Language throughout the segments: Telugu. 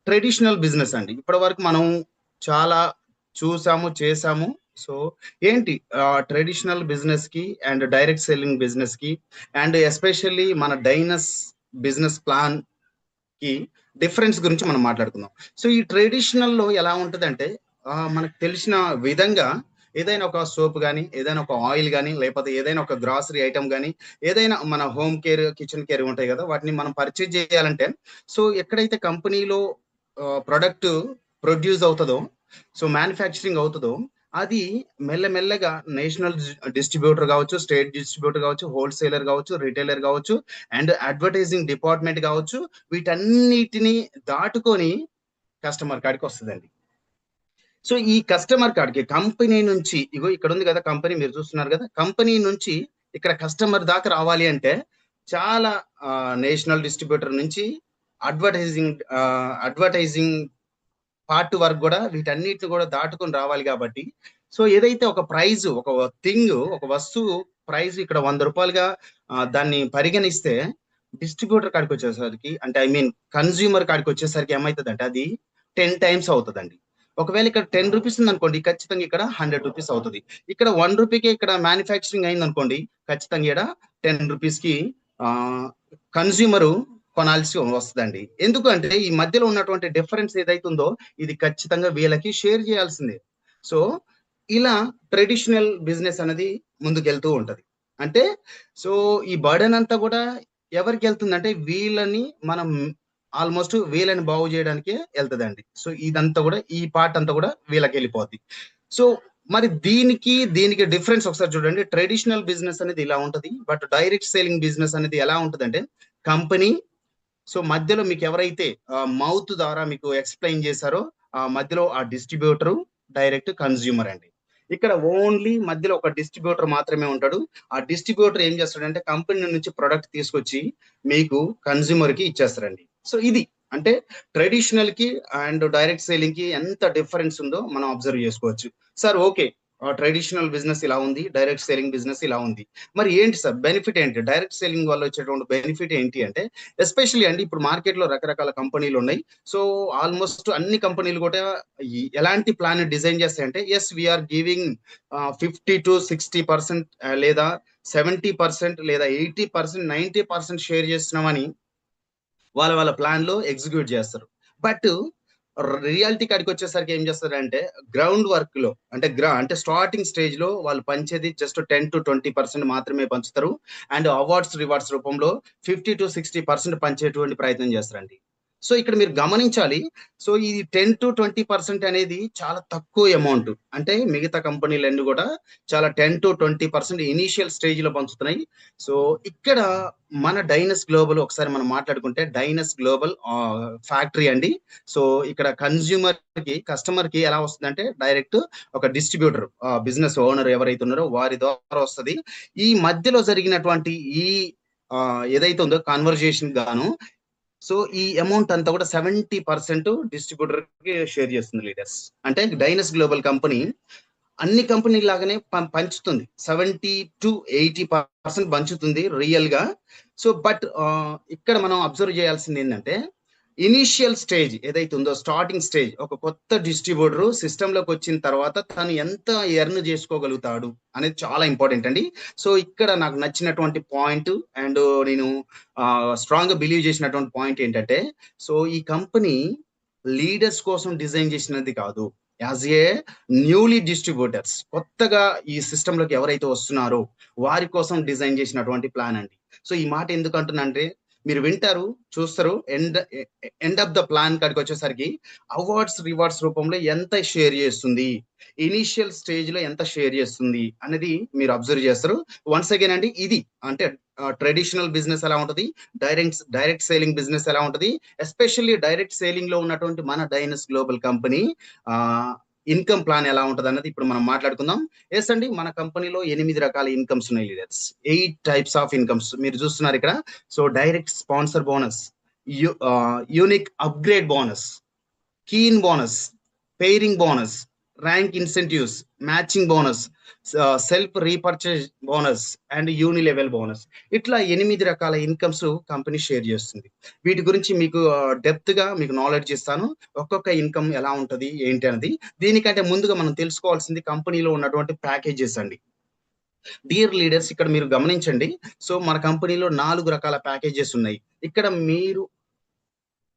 ట్రెడిషనల్ బిజినెస్ అండి. ఇప్పటి వరకు మనం చాలా చూసాము, చేసాము. సో ఏంటి ట్రెడిషనల్ బిజినెస్ కి అండ్ డైరెక్ట్ సెల్లింగ్ బిజినెస్ కి అండ్ ఎస్పెషల్లీ మన డైనస్ బిజినెస్ ప్లాన్ కి డిఫరెన్స్ గురించి మనం మాట్లాడుకుందాం. సో ఈ ట్రెడిషనల్ లో ఎలా ఉంటదంటే మనకు తెలిసిన విధంగా ఏదైనా ఒక సోప్ కానీ, ఏదైనా ఒక ఆయిల్ కానీ, లేకపోతే ఏదైనా ఒక గ్రాసరీ ఐటమ్ కానీ, ఏదైనా మన హోమ్ కేర్, కిచెన్ కేర్ ఉంటాయి కదా, వాటిని మనం పర్చేజ్ చేయాలంటే సో ఎక్కడైతే కంపెనీలో ప్రొడక్ట్ ప్రొడ్యూస్ అవుతుందో, సో మ్యానుఫ్యాక్చరింగ్ అవుతుందో, అది మెల్లమెల్లగా నేషనల్ డిస్ట్రిబ్యూటర్ కావచ్చు, స్టేట్ డిస్ట్రిబ్యూటర్ కావచ్చు, హోల్సేలర్ కావచ్చు, రిటైలర్ కావచ్చు, అండ్ అడ్వర్టైజింగ్ డిపార్ట్మెంట్ కావచ్చు, వీటన్నిటిని దాటుకొని కస్టమర్ కాడికి వస్తుందండి. సో ఈ కస్టమర్ కాడికి కంపెనీ నుంచి, ఇగో ఇక్కడ ఉంది కదా కంపెనీ, మీరు చూస్తున్నారు కదా, కంపెనీ నుంచి ఇక్కడ కస్టమర్ దాకా రావాలి అంటే చాలా నేషనల్ డిస్ట్రిబ్యూటర్ నుంచి అడ్వర్టైజింగ్ పార్ట్ వరకు కూడా వీటన్నిటిని కూడా దాటుకొని రావాలి. కాబట్టి సో ఏదైతే ఒక ప్రైజ్, ఒక థింగ్, ఒక వస్తువు ప్రైస్ ఇక్కడ 100 రూపాయలుగా దాన్ని పరిగణిస్తే, డిస్ట్రిబ్యూటర్ కాడికి వచ్చేసరికి, అంటే ఐ మీన్ కన్జ్యూమర్ కాడికి వచ్చేసరికి ఏమవుతుందంటే అది 10 టైమ్స్ అవుతుందండి. ఒకవేళ ఇక్కడ 10 రూపీస్ ఉంది అనుకోండి, ఖచ్చితంగా ఇక్కడ 100 రూపీస్ అవుతుంది. ఇక్కడ 1 రూపీకి ఇక్కడ మ్యానుఫ్యాక్చరింగ్ అయింది అనుకోండి, ఖచ్చితంగా ఇక్కడ 10 రూపీస్ కి కన్జ్యూమరు కొనాల్సి వస్తుందండి. ఎందుకంటే ఈ మధ్యలో ఉన్నటువంటి డిఫరెన్స్ ఏదైతుందో ఇది ఖచ్చితంగా వీళ్ళకి షేర్ చేయాల్సిందే. సో ఇలా ట్రెడిషనల్ బిజినెస్ అనేది ముందుకెళ్తూ ఉంటది. అంటే సో ఈ బర్డెన్ అంతా కూడా ఎవరికి వెళ్తుందంటే వీళ్ళని మనం ఆల్మోస్ట్ వీళ్ళని బాగు చేయడానికే వెళ్తుందండి. సో ఇదంతా కూడా, ఈ పార్ట్ అంతా కూడా వీళ్ళకి వెళ్ళిపోద్ది. సో మరి దీనికి డిఫరెన్స్ ఒకసారి చూడండి. ట్రెడిషనల్ బిజినెస్ అనేది ఇలా ఉంటది, బట్ డైరెక్ట్ సేలింగ్ బిజినెస్ అనేది ఎలా ఉంటది అంటే కంపెనీ, సో మధ్యలో మీకు ఎవరైతే మౌత్ ద్వారా మీకు ఎక్స్ప్లెయిన్ చేశారో ఆ మధ్యలో ఆ డిస్ట్రిబ్యూటర్, డైరెక్ట్ కన్జ్యూమర్ అండి. ఇక్కడ ఓన్లీ మధ్యలో ఒక డిస్ట్రిబ్యూటర్ మాత్రమే ఉంటాడు. ఆ డిస్ట్రిబ్యూటర్ ఏం చేస్తాడంటే కంపెనీ నుంచి ప్రొడక్ట్ తీసుకొచ్చి మీకు కన్జ్యూమర్ కి ఇచ్చేస్తారండి. సో ఇది అంటే ట్రెడిషనల్ కి అండ్ డైరెక్ట్ సేలింగ్ కి ఎంత డిఫరెన్స్ ఉందో మనం అబ్జర్వ్ చేసుకోవచ్చు. సార్ ఓకే, ట్రెడిషనల్ బిజినెస్ ఇలా ఉంది, డైరెక్ట్ సేలింగ్ బిజినెస్ ఇలా ఉంది, మరి ఏంటి సార్ బెనిఫిట్ ఏంటి, డైరెక్ట్ సేలింగ్ వల్ల వచ్చేటువంటి బెనిఫిట్ ఏంటి అంటే, ఎస్పెషల్లీ అండి ఇప్పుడు మార్కెట్ లో రకరకాల కంపెనీలు ఉన్నాయి. సో ఆల్మోస్ట్ అన్ని కంపెనీలు కూడా ఎలాంటి ప్లాన్ డిజైన్ చేస్తాయంటే, ఎస్ వీఆర్ గివింగ్ 50 to 60% లేదా 70% లేదా 80%, 90% షేర్ చేస్తున్నామని వాళ్ళ ప్లాన్ లో ఎగ్జిక్యూట్ చేస్తారు. బట్ రియాలిటీ కాడికి వచ్చేసరికి ఏం చేస్తారంటే గ్రౌండ్ వర్క్ లో, అంటే స్టార్టింగ్ స్టేజ్ లో వాళ్ళు పంచేది జస్ట్ 10 to 20% మాత్రమే పంచుతారు. అండ్ అవార్డ్స్, రివార్డ్స్ రూపంలో 50 to 60% పంచేటువంటి ప్రయత్నం చేస్తారండి. సో ఇక్కడ మీరు గమనించాలి. సో ఈ 10 to 20% అనేది చాలా తక్కువ అమౌంట్. అంటే మిగతా కంపెనీలన్నీ కూడా చాలా 10 to 20% ఇనీషియల్ స్టేజ్ లో పంచుతున్నాయి. సో ఇక్కడ మన డైనస్ గ్లోబల్ ఒకసారి మనం మాట్లాడుకుంటే, డైనస్ గ్లోబల్ ఫ్యాక్టరీ అండి. సో ఇక్కడ కస్టమర్ కి ఎలా వస్తుందంటే డైరెక్ట్ ఒక డిస్ట్రిబ్యూటర్, బిజినెస్ ఓనర్ ఎవరైతే ఉన్నారో వారి ద్వారా వస్తుంది. ఈ మధ్యలో జరిగినటువంటి ఈ ఏదైతే ఉందో కన్వర్జేషన్ గాను, సో ఈ అమౌంట్ అంతా కూడా 70% డిస్ట్రిబ్యూటర్ కి షేర్ చేస్తుంది లీడర్స్. అంటే డైనస్ గ్లోబల్ కంపెనీ అన్ని కంపెనీ లాగానే పంచుతుంది, 70 to 80% పంచుతుంది రియల్ గా. సో బట్ ఇక్కడ మనం అబ్జర్వ్ చేయాల్సింది ఏంటంటే, ఇనీషియల్ స్టేజ్ ఏదైతే ఉందో, స్టార్టింగ్ స్టేజ్, ఒక కొత్త డిస్ట్రిబ్యూటర్ సిస్టమ్ లోకి వచ్చిన తర్వాత తను ఎంత ఎర్న్ చేసుకోగలుగుతాడు అనేది చాలా ఇంపార్టెంట్ అండి. సో ఇక్కడ నాకు నచ్చినటువంటి పాయింట్ అండ్ నేను స్ట్రాంగ్ గా బిలీవ్ చేసినటువంటి పాయింట్ ఏంటంటే, సో ఈ కంపెనీ లీడర్స్ కోసం డిజైన్ చేసినది కాదు, యాజ్ ఏ న్యూలీ డిస్ట్రిబ్యూటర్స్, కొత్తగా ఈ సిస్టమ్ లోకి ఎవరైతే వస్తున్నారో వారి కోసం డిజైన్ చేసినటువంటి ప్లాన్ అండి. సో ఈ మాట ఎందుకు అంటున్నా అంటే, మీరు వింటారు, చూస్తారు, ఎండ్ ఆఫ్ ద ప్లాన్ కాడికి వచ్చేసరికి అవార్డ్స్, రివార్డ్స్ రూపంలో ఎంత షేర్ చేస్తుంది, ఇనీషియల్ స్టేజ్ లో ఎంత షేర్ చేస్తుంది అనేది మీరు అబ్జర్వ్ చేస్తారు. వన్స్ అగైన్ అండి, ఇది అంటే ట్రెడిషనల్ బిజినెస్ ఎలా ఉంటుంది, డైరెక్ట్ సేలింగ్ బిజినెస్ ఎలా ఉంటుంది, ఎస్పెషల్లీ డైరెక్ట్ సేలింగ్ లో ఉన్నటువంటి మన డైనస్ గ్లోబల్ కంపెనీ ఇన్కమ్ ప్లాన్ ఎలా ఉంటుంది అన్నది ఇప్పుడు మనం మాట్లాడుకుందాం. ఎస్ అండి, మన కంపెనీలో 8 రకాల ఇన్కమ్స్ ఉన్నాయి లీడర్స్, 8 టైప్స్ ఆఫ్ ఇన్కమ్స్ మీరు చూస్తున్నారు ఇక్కడ. So direct sponsor bonus, unique upgrade bonus, keen bonus, pairing bonus, rank incentives, matching bonus, self repurchase bonus and unilevel bonus. ఇట్లా 8 రకాల ఇన్కమ్స్ కంపెనీ షేర్ చేస్తుంది. వీటి గురించి మీకు డెప్త్ గా మీకు నాలెడ్జ్ ఇస్తాను. ఒక్కొక్క ఇన్కమ్ ఎలా ఉంటది ఏంటి అనేది. దీనికంటే ముందుగా మనం తెలుసుకోవాల్సింది కంపెనీలో ఉన్నటువంటి ప్యాకేజెస్ అండి. డియర్ లీడర్స్, ఇక్కడ మీరు గమనించండి. సో మన కంపెనీలో 4 రకాల ప్యాకేజెస్ ఉన్నాయి. ఇక్కడ మీరు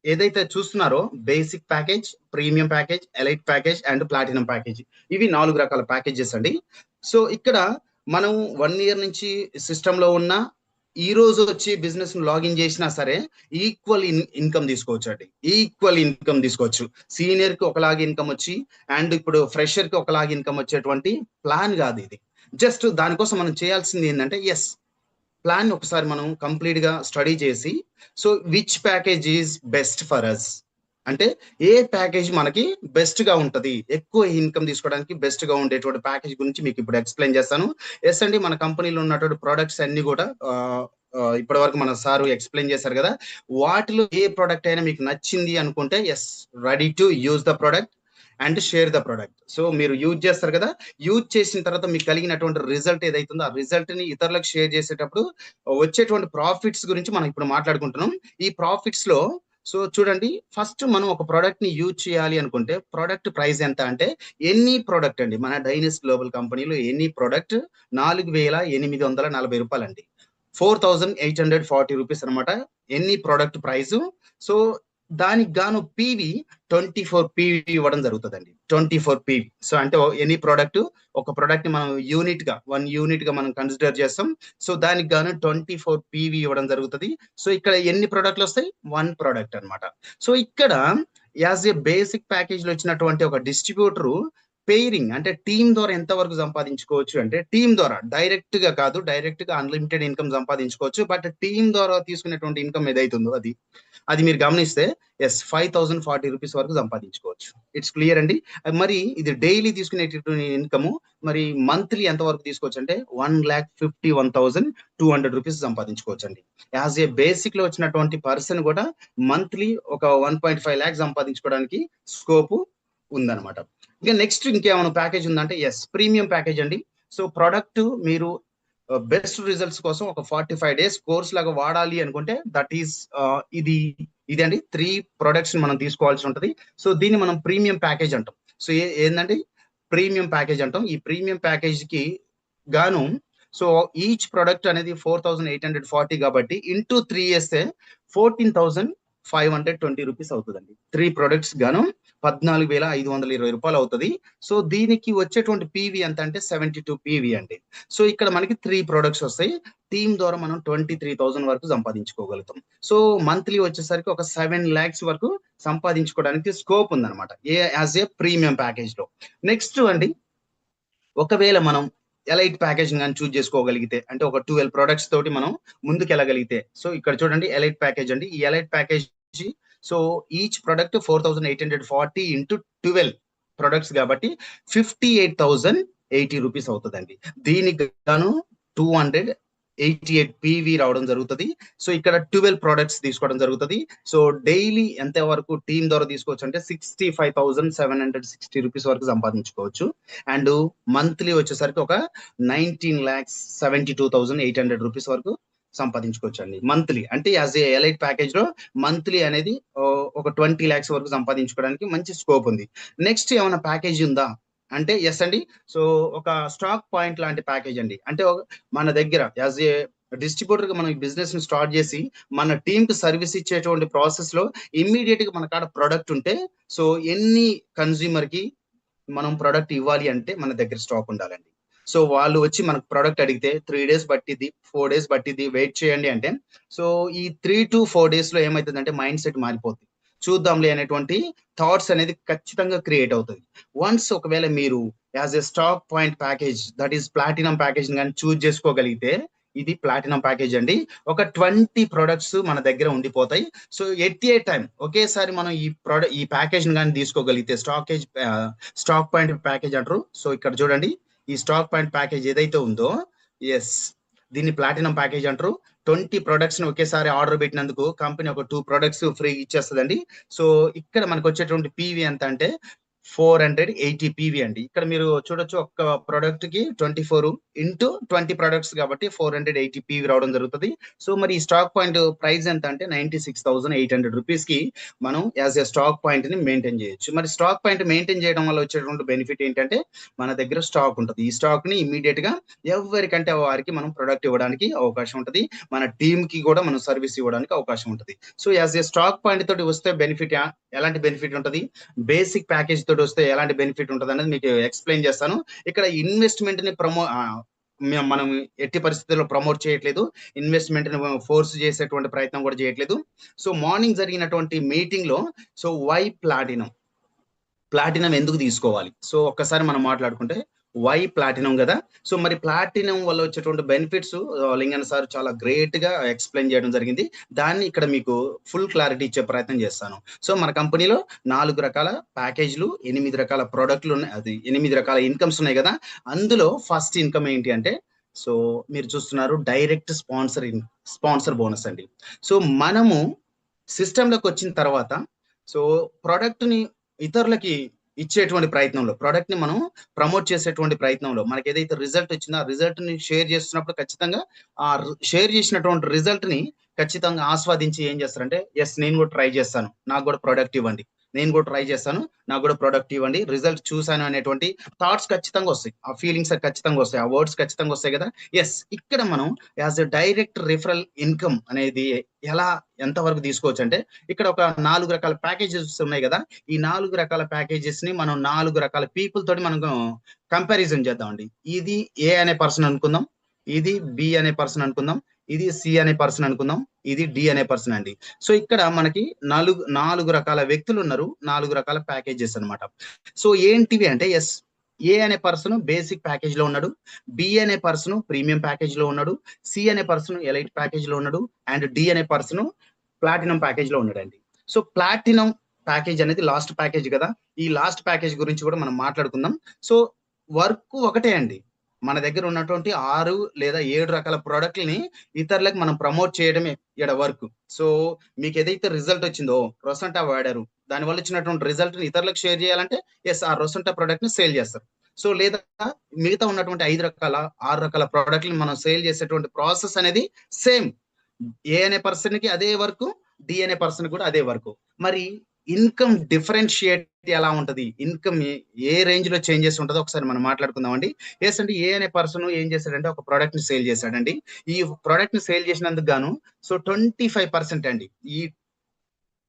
ఏదైతే చూస్తున్నారో basic package, premium package, elite package and platinum package, ఇవి 4 రకాల ప్యాకేజెస్ అండి. సో ఇక్కడ మనం 1 ఇయర్ నుంచి సిస్టమ్ లో ఉన్న ఈ రోజు వచ్చి బిజినెస్ లాగిన్ చేసినా సరే ఈక్వల్ ఇన్కమ్ తీసుకోవచ్చు అండి. ఈక్వల్ ఇన్కమ్ తీసుకోవచ్చు. సీనియర్ కి ఒకలాగా ఇన్కమ్ వచ్చి అండ్ ఇప్పుడు ఫ్రెషర్ కి ఒకలాగా ఇన్కమ్ వచ్చేటువంటి ప్లాన్ కాదు ఇది. జస్ట్ దానికోసం మనం చేయాల్సింది ఏంటంటే ప్లాన్ ఒకసారి మనం కంప్లీట్ గా స్టడీ చేసి, so which package is best for us, అంటే ఏ ప్యాకేజ్ మనకి బెస్ట్ గా ఉంటది, ఎక్కువ ఇన్కమ్ తీసుకోవడానికి బెస్ట్ గా ఉండేటువంటి ప్యాకేజ్ గురించి మీకు ఇప్పుడు ఎక్స్ప్లెయిన్ చేస్తాను. ఎస్ అండి, మన కంపెనీలో ఉన్నటువంటి ప్రొడక్ట్స్ అన్ని కూడా ఇప్పటి వరకు మన సారు ఎక్స్ప్లెయిన్ చేశారు కదా. వాటిలో ఏ ప్రోడక్ట్ అయినా మీకు నచ్చింది అనుకుంటే ready to use the product and share the product. So మీరు యూజ్ చేస్తారు కదా, యూజ్ చేసిన తర్వాత మీకు కలిగినటువంటి రిజల్ట్ ఏదైతుందో ఆ రిజల్ట్ ని ఇతరులకు షేర్ చేసేటప్పుడు వచ్చేటువంటి ప్రాఫిట్స్ గురించి మనం ఇప్పుడు మాట్లాడుకుంటున్నాం. ఈ ప్రాఫిట్స్ లో సో చూడండి, ఫస్ట్ మనం ఒక ప్రోడక్ట్ ని యూజ్ చేయాలి అనుకుంటే ప్రోడక్ట్ ప్రైస్ ఎంత అంటే, ఎనీ ప్రోడక్ట్ అండి మన డైనస్ గ్లోబల్ కంపెనీలో ఎనీ ప్రోడక్ట్ 4,840 రూపాయలు అండి. 4,840 రూపీస్ అనమాట ఎన్ని ప్రోడక్ట్ ప్రైస్. సో దానికి గాను పీవీ 24 పీవీ ఇవ్వడం జరుగుతుందండి. 24 పీవీ. సో అంటే ఎనీ ప్రోడక్ట్, ఒక ప్రోడక్ట్ ని మనం యూనిట్ గా 1 యూనిట్ గా మనం కన్సిడర్ చేస్తాం. సో దానికి గాను 24 పీవీ ఇవ్వడం జరుగుతుంది. సో ఇక్కడ ఎన్ని ప్రోడక్ట్లు వస్తాయి? 1 ప్రోడక్ట్ అనమాట. సో ఇక్కడ యాజ్ ఏ బేసిక్ ప్యాకేజ్ లో వచ్చినటువంటి ఒక డిస్ట్రిబ్యూటర్ పెయిరింగ్ అంటే టీమ్ ద్వారా ఎంత వరకు సంపాదించుకోవచ్చు అంటే, టీమ్ ద్వారా డైరెక్ట్ గా కాదు, డైరెక్ట్ గా అన్లిమిటెడ్ ఇన్కమ్ సంపాదించుకోవచ్చు. బట్ టీమ్ ద్వారా తీసుకునేటువంటి ఇన్కమ్ ఏదైతుందో అది మీరు గమనిస్తే 5,040 రూపీస్ వరకు సంపాదించుకోవచ్చు. ఇట్స్ క్లియర్ అండి. మరి ఇది డైలీ తీసుకునేటటువంటి ఇన్కమ్, మరి మంత్లీ ఎంత వరకు తీసుకోవచ్చు అంటే 1,51,200 రూపీస్ సంపాదించుకోవచ్చు అండి. యాజ్ ఏ బేసిక్ లో వచ్చినటువంటి పర్సన్ కూడా మంత్లీ ఒక 1.5 lakhs సంపాదించుకోవడానికి స్కోప్ ఉందన్నమాట. ఇంకా నెక్స్ట్ ఇంకేమైనా ప్యాకేజ్ ఉందంటే ప్రీమియం ప్యాకేజ్ అండి. సో ప్రొడక్ట్ మీరు బెస్ట్ రిజల్ట్స్ కోసం ఒక 45 days కోర్స్ లాగా వాడాలి అనుకుంటే దట్ ఈస్ ఇది అండి. 3 ప్రొడక్ట్స్ మనం తీసుకోవాల్సి ఉంటుంది. సో దీన్ని మనం ప్రీమియం ప్యాకేజ్ అంటాం. సో ఏంటంటే ప్రీమియం ప్యాకేజ్ అంటాం. ఈ ప్రీమియం ప్యాకేజ్ కి గాను సో ఈచ్ ప్రొడక్ట్ అనేది 4,840 కాబట్టి ఇంటూ 3 వేస్తే 14,520 రూపీస్ అవుతుందండి. 3 ప్రొడక్ట్స్ గాను 14,520 రూపాయలు అవుతుంది. సో దీనికి వచ్చేటువంటి పీవీ ఎంత అంటే 72 పీవీ అండి. సో ఇక్కడ మనకి 3 ప్రొడక్ట్స్ వస్తాయి. టీమ్ ద్వారా మనం 23,000 వరకు సంపాదించుకోగలుగుతాం. సో మంత్లీ వచ్చేసరికి ఒక 7 lakhs వరకు సంపాదించుకోవడానికి స్కోప్ ఉందన్నమాట యాజ్ ఏ ప్రీమియం ప్యాకేజ్ లో. నెక్స్ట్ అండి, ఒకవేళ మనం ఎలైట్ ప్యాకేజ్ కానీ చూజ్ చేసుకోగలిగితే, అంటే ఒక 12 ప్రొడక్ట్స్ తోటి మనం ముందుకు వెళ్ళగలిగితే, సో ఇక్కడ చూడండి ఎలైట్ ప్యాకేజ్ అండి. ఈ elite package so each product 4,840 into 12 products కాబట్టి 58,080 రూపీస్ అవుతుందండి. దీనికి గాను 288 పీవీ రావడం జరుగుతుంది. సో ఇక్కడ 12 ప్రొడక్ట్స్ తీసుకోవడం జరుగుతుంది. సో డైలీ ఎంత వరకు టీమ్ ద్వారా తీసుకోవచ్చు అంటే 65,760 రూపీస్ వరకు సంపాదించుకోవచ్చు. అండ్ మంత్లీ వచ్చేసరికి ఒక 19,72,800 రూపీస్ వరకు సంపాదించుకోవచ్చు అండి మంత్లీ. అంటే యాజ్ ఏ ఎలైట్ ప్యాకేజ్ లో మంత్లీ అనేది ఒక 20 lakhs వరకు సంపాదించుకోవడానికి మంచి స్కోప్ ఉంది. నెక్స్ట్ ఏమైనా ప్యాకేజ్ ఉందా అంటే అండి. సో ఒక స్టాక్ పాయింట్ లాంటి ప్యాకేజ్ అండి. అంటే మన దగ్గర యాజ్ ఏ డిస్ట్రిబ్యూటర్ గా మనం బిజినెస్ ని స్టార్ట్ చేసి మన టీమ్ కి సర్వీస్ ఇచ్చేటువంటి ప్రాసెస్ లో ఇమ్మీడియట్ గా మన కాడ ప్రొడక్ట్ ఉంటే, సో ఎన్ని కన్స్యూమర్ కి మనం ప్రొడక్ట్ ఇవ్వాలి అంటే మన దగ్గర స్టాక్ ఉండాలండి. సో వాళ్ళు వచ్చి మనకు ప్రొడక్ట్ అడిగితే 3 days పట్టిద్ది, 4 days పట్టిద్ది, వెయిట్ చేయండి అంటే, సో ఈ 3 to 4 days లో ఏమవుతుందంటే మైండ్ సెట్ మారిపోతుంది. చూద్దాంలే అనేటువంటి థాట్స్ అనేది ఖచ్చితంగా క్రియేట్ అవుతుంది. వన్స్ ఒకవేళ మీరు as a stock point package that is platinum package కానీ చూజ్ చేసుకోగలిగితే, ఇది ప్లాటినం ప్యాకేజ్ అండి. ఒక 20 ప్రొడక్ట్స్ మన దగ్గర ఉండిపోతాయి. సో ఎట్ ఏ టైం ఒకేసారి మనం ఈ ప్యాకేజ్ కానీ తీసుకోగలిగితే స్టాక్ పాయింట్ ప్యాకేజ్ అంటారు. సో ఇక్కడ చూడండి, ఈ స్టాక్ పాయింట్ ప్యాకేజ్ ఏదైతే ఉందో దీన్ని ప్లాటినం ప్యాకేజ్ అంటారు. 20 ప్రొడక్ట్స్ ని ఒకేసారి ఆర్డర్ పెట్టినందుకు కంపెనీ ఒక 2 ప్రొడక్ట్స్ ఫ్రీ ఇచ్చేస్తుందండి. సో ఇక్కడ మనకు వచ్చేటువంటి పీవీ ఎంత అంటే 480 PV అండి. ఇక్కడ మీరు చూడొచ్చు ఒక్క ప్రొడక్ట్ కి 24 ఇంటూ 20 ప్రొడక్ట్స్ కాబట్టి 480 PV రావడం జరుగుతుంది. సో మరి ఈ స్టాక్ పాయింట్ ప్రైస్ ఎంత అంటే 96,800 రూపీస్ కి మనం యాజ్ ఎ స్టాక్ పాయింట్ ని మెయింటైన్ చేయొచ్చు. మరి స్టాక్ పాయింట్ మెయింటైన్ చేయడం వల్ల వచ్చేటువంటి బెనిఫిట్ ఏంటంటే మన దగ్గర స్టాక్ ఉంటుంది. ఈ స్టాక్ ని ఇమీడియట్ గా ఎవరికంటే వారికి మనం ప్రొడక్ట్ ఇవ్వడానికి అవకాశం ఉంటుంది. మన టీమ్ కి కూడా మనం సర్వీస్ ఇవ్వడానికి అవకాశం ఉంటుంది. So as a stock point తోటి వస్తే బెనిఫిట్ ఎలాంటి బెనిఫిట్ ఉంటుంది, బేసిక్ ప్యాకేజ్ తోటి వస్తే ఎలాంటి బెనిఫిట్ ఉంటుంది అనేది మీకు ఎక్స్ప్లెయిన్ చేస్తాను. ఇక్కడ ఇన్వెస్ట్మెంట్ ని మనం ఎట్టి పరిస్థితుల్లో ప్రమోట్ చేయట్లేదు, ఇన్వెస్ట్మెంట్ ని ఫోర్స్ చేసేటువంటి ప్రయత్నం కూడా చేయట్లేదు. సో మార్నింగ్ జరిగినటువంటి మీటింగ్ లో సో వై ప్లాటినం ఎందుకు తీసుకోవాలి, సో ఒక్కసారి మనం మాట్లాడుకుంటే వై ప్లాటినం కదా. సో మరి ప్లాటినం వల్ల వచ్చేటువంటి బెనిఫిట్స్ లింగన్ సార్ చాలా గ్రేట్ గా ఎక్స్ప్లెయిన్ చేయడం జరిగింది. దాన్ని ఇక్కడ మీకు ఫుల్ క్లారిటీ ఇచ్చే ప్రయత్నం చేస్తాను. సో మన కంపెనీలో 4 రకాల ప్యాకేజ్లు, 8 రకాల ప్రోడక్ట్లు ఉన్నాయి, అది 8 రకాల ఇన్కమ్స్ ఉన్నాయి కదా. అందులో ఫస్ట్ ఇన్కమ్ ఏంటి అంటే సో మీరు చూస్తున్నారు డైరెక్ట్ స్పాన్సర్ బోనస్ అండి. సో మనము సిస్టంలోకి వచ్చిన తర్వాత సో ప్రోడక్ట్ ని ఇతరులకి ఇచ్చేటువంటి ప్రయత్నంలో, ప్రోడక్ట్ ని మనం ప్రమోట్ చేసేటువంటి ప్రయత్నంలో మనకి ఏదైతే రిజల్ట్ వచ్చిందో ఆ రిజల్ట్ ని షేర్ చేస్తున్నప్పుడు ఖచ్చితంగా ఆ షేర్ చేసినటువంటి రిజల్ట్ ని ఖచ్చితంగా ఆస్వాదించి ఏం చేస్తారంటే ఎస్ నేను కూడా ట్రై చేస్తాను, నాకు కూడా ప్రోడక్ట్ ఇవ్వండి, నేను కూడా ట్రై చేస్తాను, నాకు కూడా ప్రోడక్ట్ ఇవ్వండి, రిజల్ట్ చూసాను అనేటువంటి థాట్స్ ఖచ్చితంగా వస్తాయి, ఆ ఫీలింగ్స్ ఖచ్చితంగా వస్తాయి, ఆ వర్డ్స్ ఖచ్చితంగా వస్తాయి కదా. ఎస్ ఇక్కడ మనం as a direct referral income అనేది ఎలా ఎంతవరకు తీసుకోవచ్చు అంటే ఇక్కడ ఒక 4 రకాల ప్యాకేజెస్ ఉన్నాయి కదా. ఈ 4 రకాల ప్యాకేజెస్ ని మనం 4 రకాల పీపుల్ తోటి మనం కంపారిజన్ చేద్దామండి. ఇది ఏ అనే పర్సన్ అనుకుందాం, ఇది బి అనే పర్సన్ అనుకుందాం, ఇది సి అనే పర్సన్ అనుకుందాం, ఇది డి అనే పర్సన్ అండి. సో ఇక్కడ మనకి 4 రకాల వ్యక్తులు ఉన్నారు, 4 రకాల ప్యాకేజెస్ అనమాట. సో ఏంటివి అంటే ఎస్ ఏ అనే పర్సన్ బేసిక్ ప్యాకేజ్ లో ఉన్నాడు, బి అనే పర్సన్ ప్రీమియం ప్యాకేజ్ లో ఉన్నాడు, సి అనే పర్సన్ ఎలైట్ ప్యాకేజ్ లో ఉన్నాడు, అండ్ డి అనే పర్సన్ ప్లాటినం ప్యాకేజ్ లో ఉన్నాడండి. సో ప్లాటినం ప్యాకేజ్ అనేది లాస్ట్ ప్యాకేజ్ కదా. ఈ లాస్ట్ ప్యాకేజ్ గురించి కూడా మనం మాట్లాడుకుందాం. సో వర్క్ ఒకటే అండి, మన దగ్గర ఉన్నటువంటి 6 లేదా 7 రకాల ప్రోడక్ట్లని ఇతరులకు మనం ప్రమోట్ చేయడమే ఇక్కడ వర్క్. సో మీకు ఏదైతే రిజల్ట్ వచ్చిందో రొసంటా వాడారు, దానివల్ల వచ్చినటువంటి రిజల్ట్ ని ఇతరులకు షేర్ చేయాలంటే ఎస్ ఆ రొసంటా ప్రోడక్ట్ ని సేల్ చేస్తారు. సో లేదా మిగతా ఉన్నటువంటి 6 రకాల ప్రోడక్ట్ని మనం సేల్ చేసేటువంటి ప్రాసెస్ అనేది సేమ్, ఏ అనే పర్సన్ కి అదే వర్క్, డి అనే పర్సన్ కూడా అదే వర్క్. మరి ఇన్కమ్ డిఫరెన్షియేట్ ఎలా ఉంటది, ఇన్కమ్ ఏ రేంజ్ లో చేంజెస్ ఉంటుందో ఒకసారి మనం మాట్లాడుకుందాం అండి. ఎస్ అండి ఏ అనే పర్సన్ ఏం చేశాడంటే ఒక ప్రోడక్ట్ ని సేల్ చేశాడండి. ఈ ప్రోడక్ట్ ని సేల్ చేసినందుకు గాను సో 25% అండి, ఈ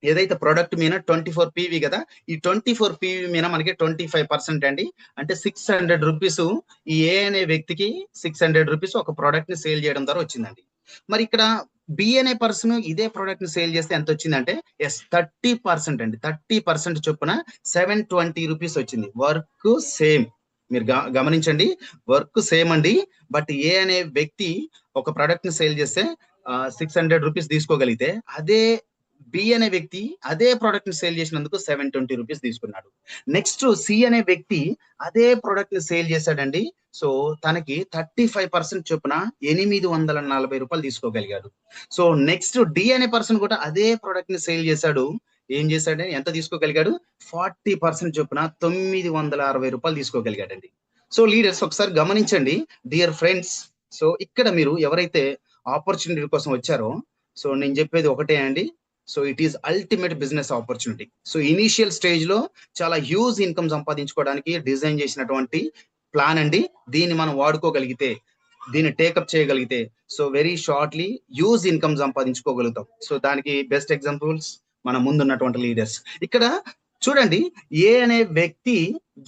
ఏదైతే ప్రోడక్ట్ మీద 24 PV కదా, ఈ 24 PV మీద మనకి 25% అండి, అంటే 600 రూపీస్ ఈ ఏ అనే వ్యక్తికి 600 రూపీస్ ఒక ప్రోడక్ట్ ని సేల్ చేయడం ద్వారా వచ్చిందండి. మరి ఇక్కడ బి అనే పర్సన్ ఇదే ప్రోడక్ట్ ని సేల్ చేస్తే ఎంత వచ్చిందంటే ఎస్ 30% అండి, 30% చొప్పున 720 రూపీస్ వచ్చింది. వర్క్ సేమ్, మీరు గమనించండి వర్క్ సేమ్ అండి. బట్ ఏ అనే వ్యక్తి ఒక ప్రోడక్ట్ ని సేల్ చేస్తే 600 రూపీస్ తీసుకోగలిగితే అదే బి అనే వ్యక్తి అదే ప్రోడక్ట్ ని సేల్ చేసినందుకు 720 రూపీస్ తీసుకున్నాడు. నెక్స్ట్ సి అనే వ్యక్తి అదే ప్రోడక్ట్ ని సేల్ చేశాడండి. సో తనకి 35% చొప్పున 840 రూపాయలు తీసుకోగలిగాడు. సో నెక్స్ట్ డి అనే పర్సన్ కూడా అదే ప్రోడక్ట్ ని సేల్ చేశాడు, ఏం చేశాడని ఎంత తీసుకోగలిగాడు 40% చొప్పున 960 రూపాయలు తీసుకోగలిగాడండి. సో లీడర్స్ ఒకసారి గమనించండి డియర్ ఫ్రెండ్స్. సో ఇక్కడ మీరు ఎవరైతే ఆపర్చునిటీ కోసం వచ్చారో సో నేను చెప్పేది ఒకటే అండి, so it is ultimate business opportunity. So initial stage లో చాలా హ్యూజ్ ఇన్కమ్ సంపాదించుకోవడానికి డిజైన్ చేసినటువంటి ప్లాన్ అండి. దీన్ని మనం వాడుకోగలిగితే, దీన్ని టేకప్ చేయగలిగితే so very shortly huge income సంపాదించుకోగలుగుతాం. సో దానికి బెస్ట్ ఎగ్జాంపుల్స్ మన ముందున్నటువంటి లీడర్స్. ఇక్కడ చూడండి ఏ అనే వ్యక్తి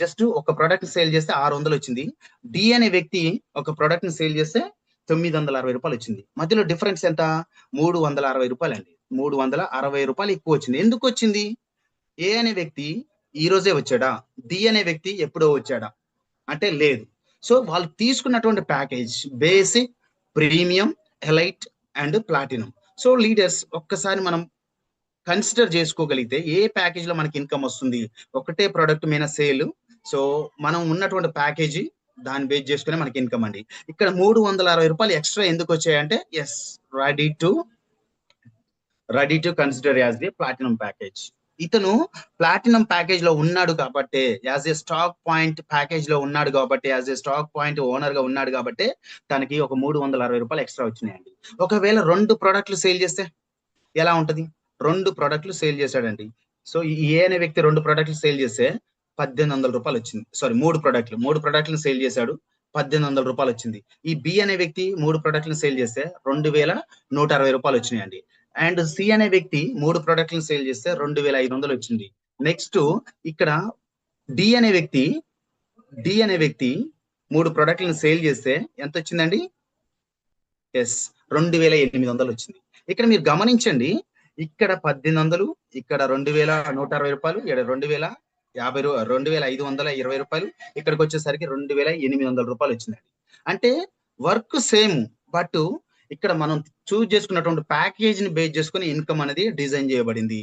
జస్ట్ ఒక ప్రోడక్ట్ సేల్ చేస్తే 600 వచ్చింది, డి అనే వ్యక్తి ఒక ప్రోడక్ట్ ని సేల్ చేస్తే 960 రూపాయలు వచ్చింది. మధ్యలో డిఫరెన్స్ ఎంత 360 రూపాయలు అండి, 360 రూపాయలు ఎక్కువ వచ్చింది. ఎందుకు వచ్చింది, ఏ అనే వ్యక్తి ఈ రోజే వచ్చాడా, డి అనే వ్యక్తి ఎప్పుడో వచ్చాడా అంటే లేదు. సో వాళ్ళు తీసుకున్నటువంటి package basic, premium, elite and platinum. So leaders ఒక్కసారి మనం కన్సిడర్ చేసుకోగలిగితే ఏ ప్యాకేజ్ లో మనకి ఇన్కమ్ వస్తుంది, ఒకటే ప్రోడక్ట్ మీద సేల్. సో మనం ఉన్నటువంటి ప్యాకేజీ దాన్ని బేస్ చేసుకునే మనకి ఇన్కమ్ అండి. ఇక్కడ 360 రూపాయలు ఎక్స్ట్రా ఎందుకు వచ్చాయంటే is ready to consider as the platinum package. ఇతను ప్లాటినం ప్యాకేజ్ లో ఉన్నాడు కాబట్టి, యాజ్ ఏ స్టాక్ పాయింట్ ప్యాకేజ్ లో ఉన్నాడు కాబట్టి, as a stock point owner గా ఉన్నాడు కాబట్టి తనకి ఒక 360 రూపాయలు ఎక్స్ట్రా వచ్చినాయండి. ఒకవేళ 2 ప్రోడక్ట్లు సేల్ చేస్తే ఎలా ఉంటది? 2 ప్రోడక్ట్లు సేల్ చేశాడండి. సో ఈ ఏ అనే వ్యక్తి 2 ప్రోడక్ట్లు సేల్ చేస్తే 1800 రూపాయలు వచ్చింది. సారీ, 3 ప్రోడక్ట్లు సేల్ చేశాడు, 1800 రూపాయలు వచ్చింది. ఈ బి అనే వ్యక్తి 3 ప్రోడక్ట్లను సేల్ చేస్తే 2160 రూపాయలు వచ్చినాయండి. అండ్ సి అనే వ్యక్తి 3 ప్రోడక్ట్లను సేల్ చేస్తే 2500 వచ్చింది. నెక్స్ట్ ఇక్కడ డి అనే వ్యక్తి 3 ప్రోడక్ట్లను సేల్ చేస్తే ఎంత వచ్చిందండి? ఎస్, 2800 వచ్చింది. ఇక్కడ మీరు గమనించండి, ఇక్కడ 1800, ఇక్కడ 2160 రూపాయలు, ఇక్కడ 2520 రూపాయలు, ఇక్కడికి వచ్చేసరికి 2800 రూపాయలు వచ్చిందండి. అంటే వర్క్ సేమ్, బట్ ఇక్కడ మనం చూజ్ చేసుకున్నటువంటి ప్యాకేజ్ ని బేస్ చేసుకుని ఇన్కమ్ అనేది డిజైన్ చేయబడింది.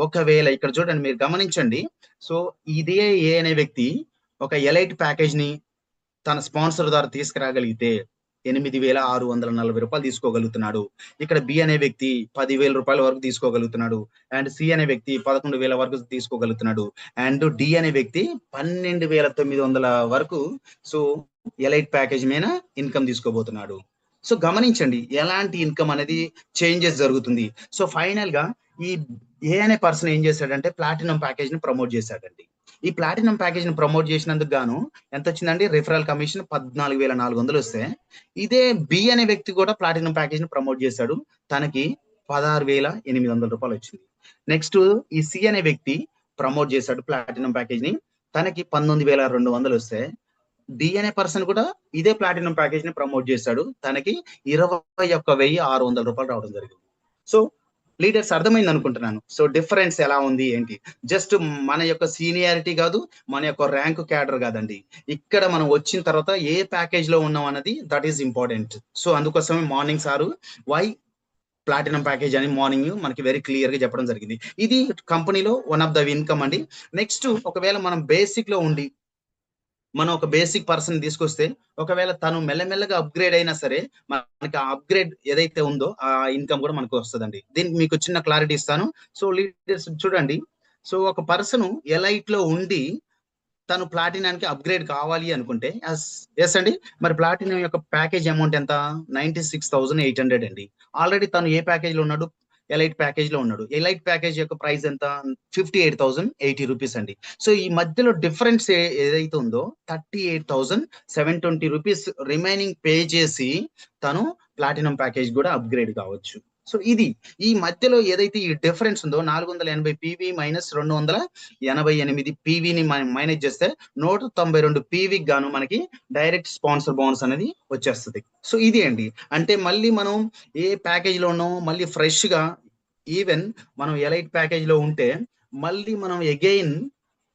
ఒకవేళ ఇక్కడ చూడండి, మీరు గమనించండి. సో ఇదే ఏ అనే వ్యక్తి ఒక ఎలైట్ ప్యాకేజ్ ని తన స్పాన్సర్ ద్వారా తీసుకురాగలిగితే 8640 రూపాయలు తీసుకోగలుగుతున్నాడు. ఇక్కడ బి అనే వ్యక్తి 10,000 రూపాయల వరకు తీసుకోగలుగుతున్నాడు. అండ్ సి అనే వ్యక్తి 11,000 వరకు తీసుకోగలుగుతున్నాడు. అండ్ డి అనే వ్యక్తి 12,900 వరకు సో ఎలైట్ ప్యాకేజ్ మీద ఇన్కమ్ తీసుకోబోతున్నాడు. సో గమనించండి ఎలాంటి ఇన్కమ్ అనేది చేంజెస్ జరుగుతుంది. సో ఫైనల్ గా ఈ ఏ అనే పర్సన్ ఏం చేశాడంటే ప్లాటినం ప్యాకేజ్ ని ప్రమోట్ చేశాడండి. ఈ ప్లాటినం ప్యాకేజ్ ని ప్రమోట్ చేసినందుకు గాను ఎంత వచ్చిందండి? రిఫరల్ కమిషన్ 14,400 వస్తే, ఇదే బి అనే వ్యక్తి కూడా ప్లాటినం ప్యాకేజ్ ని ప్రమోట్ చేశాడు, తనకి 16,800 రూపాయలు వచ్చింది. నెక్స్ట్ ఈ సి అనే వ్యక్తి ప్రమోట్ చేశాడు ప్లాటినం ప్యాకేజ్ ని, తనకి 19,200 వస్తే, డి అనే పర్సన్ కూడా ఇదే ప్లాటినం ప్యాకేజ్ ని ప్రమోట్ చేశాడు, తనకి 21,600 రూపాయలు రావడం జరిగింది. సో లీడర్స్ అర్థమైంది అనుకుంటున్నాను. సో డిఫరెన్స్ ఎలా ఉంది ఏంటి? జస్ట్ మన యొక్క సీనియారిటీ కాదు, మన యొక్క ర్యాంక్ క్యాడర్ కాదండి. ఇక్కడ మనం వచ్చిన తర్వాత ఏ ప్యాకేజ్ లో ఉన్నాం అన్నది దట్ ఈస్ ఇంపార్టెంట్. సో అందుకోసమే morning sir why platinum package అని మార్నింగ్ మనకి వెరీ క్లియర్ గా చెప్పడం జరిగింది. ఇది కంపెనీలో వన్ ఆఫ్ ద ఇన్కమ్ అండి. నెక్స్ట్ ఒకవేళ మనం బేసిక్ లో ఉండి మనం ఒక బేసిక్ పర్సన్ తీసుకొస్తే, ఒకవేళ తను మెల్లమెల్లగా అప్గ్రేడ్ అయినా సరే మనకి ఆ అప్గ్రేడ్ ఏదైతే ఉందో ఆ ఇన్కమ్ కూడా మనకు వస్తుందండి. దీనికి మీకు చిన్న క్లారిటీ ఇస్తాను. సో లీడర్స్ చూడండి, సో ఒక పర్సన్ ఎలైట్ లో ఉండి తను ప్లాటినానికి అప్గ్రేడ్ కావాలి అనుకుంటే ఎస్ అండి, మరి ప్లాటినం యొక్క ప్యాకేజ్ అమౌంట్ ఎంత? 96,800 అండి. ఆల్రెడీ తను ఏ ప్యాకేజ్ లో ఉన్నాడు? ఎలైట్ ప్యాకేజ్ లో ఉన్నాడు. ఎలైట్ ప్యాకేజ్ యొక్క ప్రైస్ ఎంత? 58,080 రూపీస్ అండి. సో ఈ మధ్యలో డిఫరెన్స్ ఏదైతే ఉందో 38,720 రూపీస్ రిమైనింగ్ పే చేసి తను ప్లాటినం ప్యాకేజ్ కూడా అప్గ్రేడ్ కావచ్చు. సో ఇది ఈ మధ్యలో ఏదైతే ఈ డిఫరెన్స్ ఉందో 480 పీవీ మైనస్ 288 పీవీని మైనస్ చేస్తే 192 పీవీకి గాను మనకి డైరెక్ట్ స్పాన్సర్ బోనస్ అనేది వచ్చేస్తుంది. సో ఇది అండి, అంటే మళ్ళీ మనం ఏ ప్యాకేజ్ లో ఉన్నాం, మళ్ళీ ఫ్రెష్ గా ఈవెన్ మనం ఎలైట్ ప్యాకేజ్ లో ఉంటే మళ్ళీ మనం అగైన్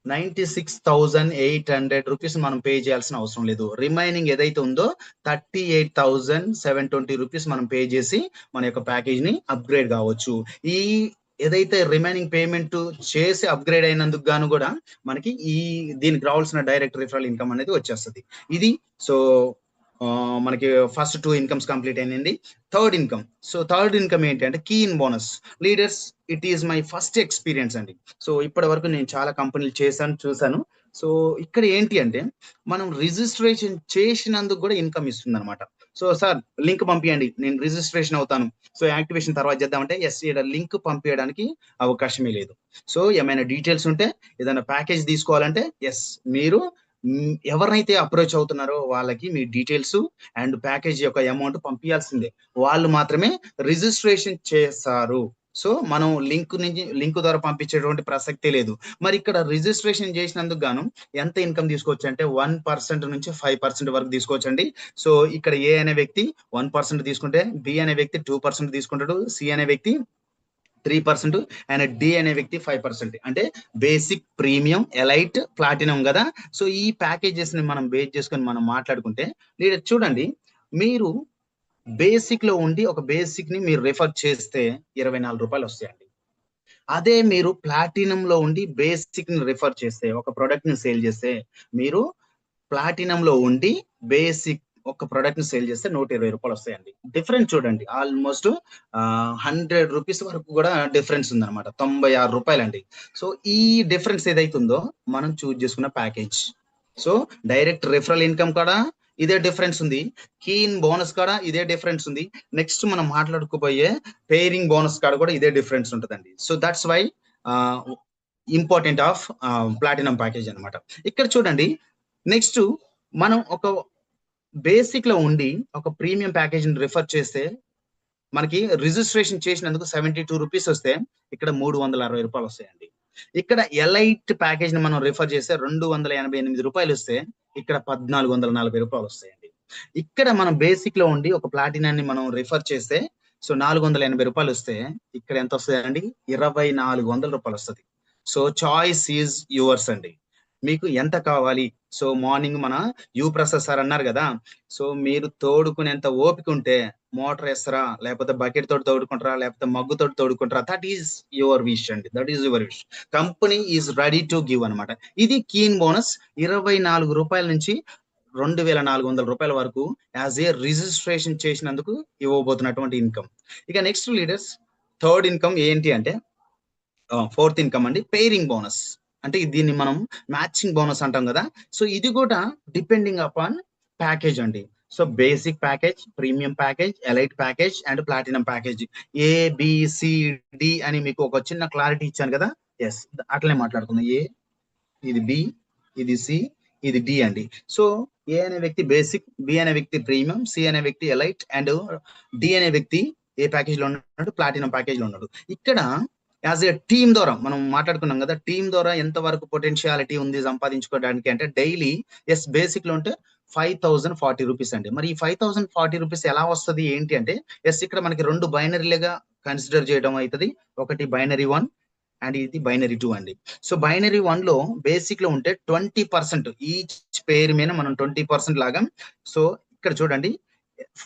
96,800 రూపీస్ మనం పే చేయాల్సిన అవసరం లేదు. రిమైనింగ్ ఏదైతే ఉందో 38,720 రూపీస్ మనం పే చేసి మన యొక్క ప్యాకేజ్ ని అప్గ్రేడ్ కావచ్చు. ఈ ఏదైతే రిమైనింగ్ పేమెంట్ చేసి అప్గ్రేడ్ అయినందుకు గాను కూడా మనకి దీనికి రావాల్సిన డైరెక్ట్ రిఫరల్ ఇన్కమ్ అనేది వచ్చేస్తుంది. ఇది సో మనకి ఫస్ట్ 2 ఇన్కమ్స్ కంప్లీట్ అయిందండి. థర్డ్ ఇన్కమ్ ఏంటి అంటే key in bonus. Leaders, it is my first experience అండి. సో ఇప్పటి వరకు నేను చాలా కంపెనీలు చూసాను. సో ఇక్కడ ఏంటి అంటే మనం రిజిస్ట్రేషన్ చేసినందుకు కూడా ఇన్కమ్ ఇస్తుంది అనమాట. సో సార్ లింక్ పంపించండి, నేను రిజిస్ట్రేషన్ అవుతాను, సో యాక్టివేషన్ తర్వాత చేద్దామంటే ఎస్, ఇక్కడ లింక్ పంపించడానికి అవకాశమే లేదు. సో ఏమైనా డీటెయిల్స్ ఉంటే, ఏదైనా ప్యాకేజ్ తీసుకోవాలంటే ఎస్, మీరు ఎవరినైతే అప్రోచ్ అవుతున్నారో వాళ్ళకి మీ డీటెయిల్స్ అండ్ ప్యాకేజ్ యొక్క అమౌంట్ పంపించాల్సిందే. వాళ్ళు మాత్రమే రిజిస్ట్రేషన్ చేస్తారు. సో మనం లింక్ ద్వారా పంపించేటువంటి ప్రసక్తే లేదు. మరి ఇక్కడ రిజిస్ట్రేషన్ చేసినందుకు గాను ఎంత ఇన్కమ్ తీసుకోవచ్చు అంటే 1% నుంచి 5% వరకు తీసుకోవచ్చండి. సో ఇక్కడ ఏ అనే వ్యక్తి 1% తీసుకుంటే, బి అనే వ్యక్తి 2% తీసుకుంటాడు, సి అనే వ్యక్తి 3% అండ్ డి అనే వ్యక్తి 5%. అంటే బేసిక్, ప్రీమియం, ఎలైట్, ప్లాటినం కదా. సో ఈ ప్యాకేజెస్ ని మనం బేస్ చేసుకొని మనం మాట్లాడుకుంటే, లీడర్ చూడండి, మీరు బేసిక్ లో ఉండి ఒక బేసిక్ ని మీరు రిఫర్ చేస్తే 24 రూపాయలు వస్తాయండి. అదే మీరు ప్లాటినం లో ఉండి బేసిక్ ని రిఫర్ చేస్తే, ఒక ప్రొడక్ట్ ని సేల్ చేస్తే, మీరు ప్లాటినం లో ఉండి బేసిక్ ఒక ప్రోడక్ట్ ని సేల్ చేస్తే 120 రూపాయలు వస్తాయండి. డిఫరెన్స్ చూడండి, ఆల్మోస్ట్ 100 రూపీస్ వరకు కూడా డిఫరెన్స్ ఉందన్నమాట. 96 రూపాయలండి. సో ఈ డిఫరెన్స్ ఏదైతుందో మనం చూజ్ చేసుకున్న package. So direct referral income కూడా ఇదే డిఫరెన్స్ ఉంది, కీన్ బోనస్ కాడ ఇదే డిఫరెన్స్ ఉంది, నెక్స్ట్ మనం మాట్లాడుకోబోయే పేరింగ్ బోనస్ కాడ కూడా ఇదే డిఫరెన్స్ ఉంటుందండి. So that's why important of platinum package అనమాట. ఇక్కడ చూడండి, నెక్స్ట్ మనం ఒక బేసిక్ లో ఉండి ఒక ప్రీమియం ప్యాకేజ్ ని రిఫర్ చేస్తే మనకి రిజిస్ట్రేషన్ చేసినందుకు 72 రూపీస్ వస్తే ఇక్కడ 360 రూపాయలు వస్తాయండి. ఇక్కడ ఎలైట్ ప్యాకేజ్ ని మనం రిఫర్ చేస్తే 288 రూపాయలు వస్తే ఇక్కడ 1440 రూపాయలు వస్తాయండి. ఇక్కడ మనం బేసిక్ లో ఉండి ఒక ప్లాటినాన్ని మనం రిఫర్ చేస్తే సో 480 రూపాయలు వస్తే ఇక్కడ ఎంత వస్తుందండి, 2400 రూపాయలు వస్తుంది. సో చాయిస్ ఈజ్ యువర్స్ అండి, మీకు ఎంత కావాలి. సో మార్నింగ్ మన యూ ప్రసాద్ సార్ అన్నారు కదా, సో మీరు తోడుకునేంత ఓపిక ఉంటే మోటార్ వేస్తారా, లేకపోతే బకెట్ తోటి తోడుకుంటారా, లేకపోతే మగ్గు తోటి తోడుకుంటారా, దట్ ఈస్ యువర్ విష్ అండి, that is your wish. Company is ready to give అనమాట. ఇది కీన్ బోనస్ 24 రూపాయల నుంచి 2400 రూపాయల వరకు యాజ్ ఏ రిజిస్ట్రేషన్ చేసినందుకు ఇవ్వబోతున్నటువంటి ఇన్కమ్. ఇక నెక్స్ట్ లీడర్స్, థర్డ్ ఇన్కమ్ ఏంటి అంటే ఫోర్త్ ఇన్కమ్ అండి, పేరింగ్ బోనస్. అంటే దీన్ని మనం మ్యాచింగ్ బోనస్ అంటాం కదా. సో ఇది కూడా డిపెండింగ్ అపాన్ ప్యాకేజ్ అండి. So basic package, premium package, elite package and platinum package, ABCD అని మీకు ఒక చిన్న క్లారిటీ ఇచ్చాను కదా. ఎస్, అట్లనే మాట్లాడుకుందాం. ఏ, ఇది బి, ఇది సి, ఇది డి అండి. సో ఏ అనే వ్యక్తి బేసిక్, బి అనే వ్యక్తి ప్రీమియం, సి అనే వ్యక్తి ఎలైట్ అండ్ డి అనే వ్యక్తి ఏ ప్యాకేజ్ లో ఉన్నాడు, ప్లాటినం ప్యాకేజ్ లో ఉన్నాడు. ఇక్కడ యాజ్ ఏ టీమ్ ద్వారా మనం మాట్లాడుకున్నాం కదా, టీమ్ ద్వారా ఎంత వరకు పొటెన్షియాలిటీ ఉంది సంపాదించుకోవడానికి అంటే డైలీ ఎస్ బేసిక్ లో ఉంటే 5040 రూపీస్ అండి. మరి ఈ 5040 రూపీస్ ఎలా వస్తుంది ఏంటి అంటే ఎస్ ఇక్కడ మనకి 2 బైనరీలుగా కన్సిడర్ చేయడం అవుతుంది. ఒకటి బైనరీ 1 అండ్ ఇది బైనరీ 2 అండి. సో బైనరీ 1 లో బేసిక్ లో ఉంటే 20% ఈచ్ పేరు మీద మనం 20% లాగా. సో ఇక్కడ చూడండి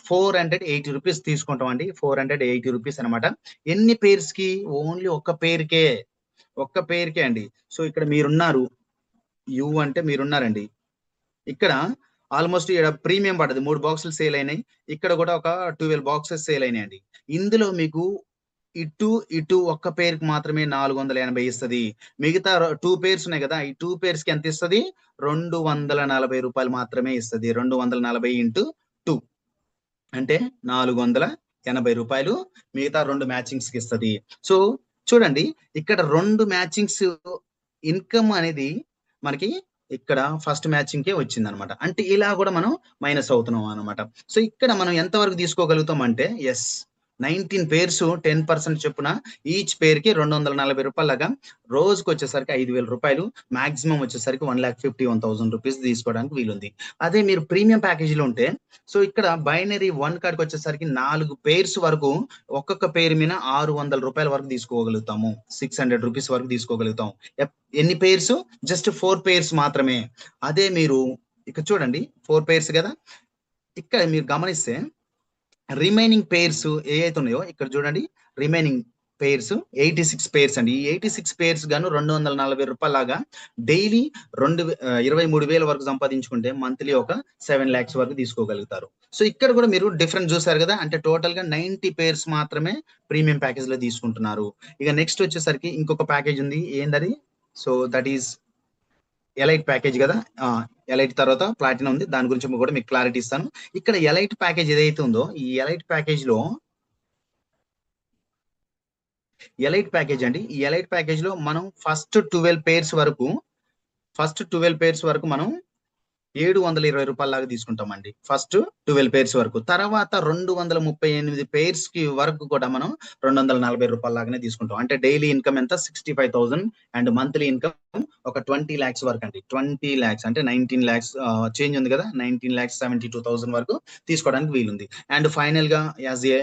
480 రూపీస్ తీసుకుంటాం అండి, 480 రూపీస్ అనమాట. ఎన్ని పేర్స్ కి? ఓన్లీ ఒక్క పేరుకే, ఒక్క పేరుకే అండి. సో ఇక్కడ మీరున్నారు, యు అంటే మీరున్నారండి. ఇక్కడ ఆల్మోస్ట్ ఇక్కడ ప్రీమియం పడ్డది, 3 బాక్సులు సేల్ అయినాయి. ఇక్కడ కూడా ఒక 12 బాక్సెస్ సేల్ అయినాయి అండి. ఇందులో మీకు ఇటు ఒక్క పేరుకి మాత్రమే 480 ఇస్తుంది. మిగతా 2 పేర్స్ ఉన్నాయి కదా, ఈ 2 పేర్స్ కి ఎంత ఇస్తుంది? 240 రూపాయలు మాత్రమే ఇస్తుంది. 240 ఇంటూ 2 అంటే 480 రూపాయలు మిగతా 2 మ్యాచింగ్స్ కి ఇస్తుంది. సో చూడండి, ఇక్కడ 2 మ్యాచింగ్స్ ఇన్కమ్ అనేది మనకి ఇక్కడ ఫస్ట్ మ్యాచింగ్ కే వచ్చింది అనమాట. అంటే ఇలా కూడా మనం మైనస్ అవుతున్నాం అనమాట. సో ఇక్కడ మనం ఎంత వరకు తీసుకోగలుగుతాం అంటే ఎస్ 19 పేర్స్ 10% చొప్పున ఈచ్ పేరుకి 240 రూపాయలగా రోజుకి వచ్చేసరికి 5000 రూపాయలు, మాక్సిమం వచ్చేసరికి 1,51,000 రూపీస్ తీసుకోవడానికి వీలుంది. అదే మీరు ప్రీమియం ప్యాకేజీలో ఉంటే సో ఇక్కడ బైనరీ 1 కాడికి వచ్చేసరికి 4 పేర్స్ వరకు ఒక్కొక్క పేరు మీద 600 రూపాయల వరకు తీసుకోగలుగుతాము, 600 రూపీస్ వరకు తీసుకోగలుగుతాం. ఎన్ని పేర్స్? జస్ట్ 4 పేర్స్ మాత్రమే. అదే మీరు ఇక్కడ చూడండి 4 పేర్స్ కదా, ఇక్కడ మీరు గమనిస్తే రిమైనింగ్ పేర్స్ ఏవైతే ఉన్నాయో ఇక్కడ చూడండి, రిమైనింగ్ పేర్స్ 86 పేర్స్ అండి. ఈ 86 పేర్స్ గాను 240 రూపాయల లాగా డైలీ 23,000 వరకు సంపాదించుకుంటే మంత్లీ ఒక 7 lakhs వరకు తీసుకోగలుగుతారు. సో ఇక్కడ కూడా మీరు డిఫరెన్స్ చూసారు కదా, అంటే టోటల్ గా 90 పేర్స్ మాత్రమే ప్రీమియం ప్యాకేజ్ లో తీసుకుంటున్నారు. ఇక నెక్స్ట్ వచ్చేసరికి ఇంకొక ప్యాకేజ్ ఉంది, ఏంటది? So that is elite package కదా. ఎలైట్ తర్వాత ప్లాటినం ఉంది, దాని గురించి కూడా మీకు క్లారిటీ ఇస్తాను. ఇక్కడ ఎలైట్ ప్యాకేజ్ ఏదైతే ఉందో ఈ ఎలైట్ ప్యాకేజ్ లో ఎలైట్ ప్యాకేజ్ అండి, ఈ ఎలైట్ ప్యాకేజ్ లో మనం ఫస్ట్ 12 పేర్స్ వరకు మనం 720 రూపాయల లాగా తీసుకుంటామండి, ఫస్ట్ 12 పేర్స్ వరకు. తర్వాత 238 పేర్స్ కి వరకు కూడా మనం 240 రూపాయల లాగానే తీసుకుంటాం. అంటే డైలీ ఇన్కమ్ ఎంత? 65,000 అండ్ మంత్లీ ఇన్కమ్ ఒక 20 lakhs వరకు అండి. 20 lakhs అంటే 19 lakhs చేంజ్ ఉంది కదా, 19,72,000 వరకు తీసుకోవడానికి వీలుంది. అండ్ ఫైనల్ గా as a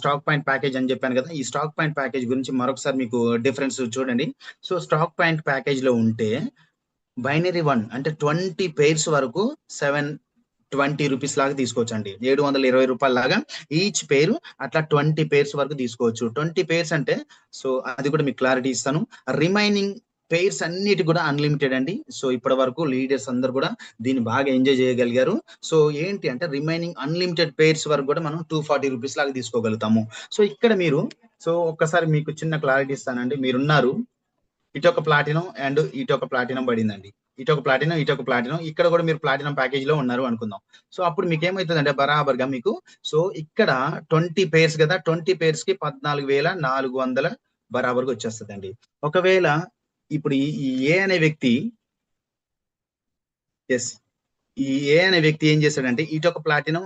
stock point package అని చెప్పాను కదా, ఈ స్టాక్ పాయింట్ ప్యాకేజ్ గురించి మరొకసారి మీకు డిఫరెన్స్ చూడండి. సో స్టాక్ పాయింట్ ప్యాకేజ్ లో ఉంటే బైనరీ 1 అంటే 20 పేర్స్ వరకు 720 రూపీస్ లాగా తీసుకోవచ్చు అండి, 720 రూపాయల లాగా ఈచ్ పేరు. అట్లా 20 పేర్స్ వరకు తీసుకోవచ్చు. 20 పేర్స్ అంటే సో అది కూడా మీకు క్లారిటీ ఇస్తాను. రిమైనింగ్ పెయిర్స్ అన్నిటి కూడా అన్లిమిటెడ్ అండి. సో ఇప్పటి వరకు లీడర్స్ అందరు కూడా దీన్ని బాగా ఎంజాయ్ చేయగలిగారు. సో ఏంటి అంటే రిమైనింగ్ అన్లిమిటెడ్ పెయిర్స్ వరకు కూడా మనం 240 రూపీస్ లాగా తీసుకోగలుగుతాము. సో ఇక్కడ మీరు ఒక్కసారి మీకు చిన్న క్లారిటీ ఇస్తానండి. మీరున్నారు, ఇటు ఒక ప్లాటినం అండ్ ఇటు ఒక ప్లాటినం పడిందండి. ఇటు ఒక ప్లాటినం ఇక్కడ కూడా మీరు ప్లాటినం ప్యాకేజ్ లో ఉన్నారు అనుకుందాం. సో అప్పుడు మీకు ఏమవుతుందంటే బరాబర్గా మీకు సో ఇక్కడ 20 పేర్స్ కదా, 20 పేర్స్ కి 14,400 బరాబర్గా వచ్చేస్తుందండి. ఒకవేళ ఇప్పుడు ఈ ఏ అనే వ్యక్తి ఈ ఏ అనే వ్యక్తి ఏం చేశాడంటే ఇటు ఒక ప్లాటినం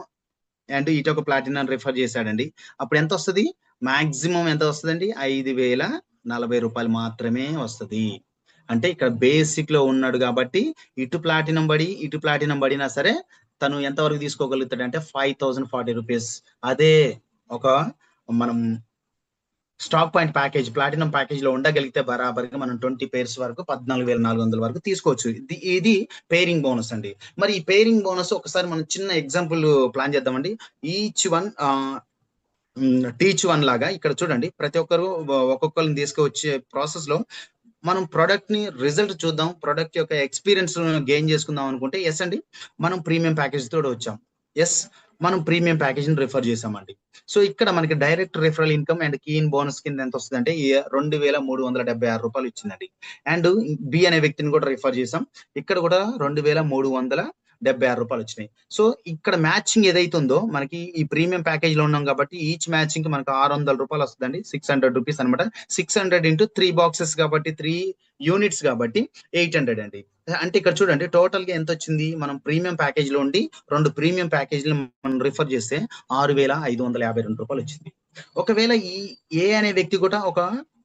అండ్ ఇటు ఒక ప్లాటినం రిఫర్ చేశాడండి. అప్పుడు ఎంత వస్తుంది? మాక్సిమం ఎంత వస్తుందండి? 5,040 రూపాయలు మాత్రమే వస్తుంది. అంటే ఇక్కడ బేసిక్ లో ఉన్నాడు కాబట్టి ఇటు ప్లాటినం పడినా సరే తను ఎంతవరకు తీసుకోగలుగుతాడు అంటే 5,040 రూపీస్. అదే ఒక మనం stock point package platinum package లో ఉండగలిగితే బరాబర్గా మనం 20 పేర్స్ వరకు 14,400 వరకు తీసుకోవచ్చు. ఇది పేరింగ్ బోనస్ అండి. మరి ఈ పేరింగ్ బోనస్ ఒకసారి మనం చిన్న ఎగ్జాంపుల్ ప్లాన్ చేద్దామండి. టీచ్ వన్ లాగా ఇక్కడ చూడండి, ప్రతి ఒక్కరు ఒక్కొక్కరిని తీసుకువచ్చే ప్రాసెస్ లో మనం ప్రొడక్ట్ ని రిజల్ట్ చూద్దాం, ప్రొడక్ట్ యొక్క ఎక్స్పీరియన్స్ గెయిన్ చేసుకుందాం అనుకుంటే ఎస్ అండి, మనం ప్రీమియం ప్యాకేజ్ తోటి వచ్చాం. ఎస్, మనం ప్రీమియం ప్యాకేజ్ ని రిఫర్ చేసామండి. సో ఇక్కడ మనకి direct referral income and key in bonus కింద ఎంత వస్తుంది అంటే 2,376 రూపాయలు ఇచ్చిందండి. అండ్ బి అనే వ్యక్తిని కూడా రిఫర్ చేసాం, ఇక్కడ కూడా 2,376 రూపాయలు వచ్చినాయి. సో ఇక్కడ మ్యాచింగ్ ఏదైతుందో మనకి ఈ ప్రీమియం ప్యాకేజ్ లో ఉన్నాం కాబట్టి ఈచ్ మ్యాచింగ్ కి మనకు 600 రూపాయలు వస్తుందండి. 600 రూపీస్ అనమాట. 600 ఇంటూ 3 బాక్సెస్ కాబట్టి 3 యూనిట్స్ కాబట్టి 800 అండి. అంటే ఇక్కడ చూడండి టోటల్ గా ఎంత వచ్చింది, మనం ప్రీమియం ప్యాకేజ్ లో ఉండి 2 ప్రీమియం ప్యాకేజీలు మనం రిఫర్ చేస్తే 6,552 రూపాయలు వచ్చింది. ఒకవేళ ఈ ఏ అనే వ్యక్తి కూడా ఒక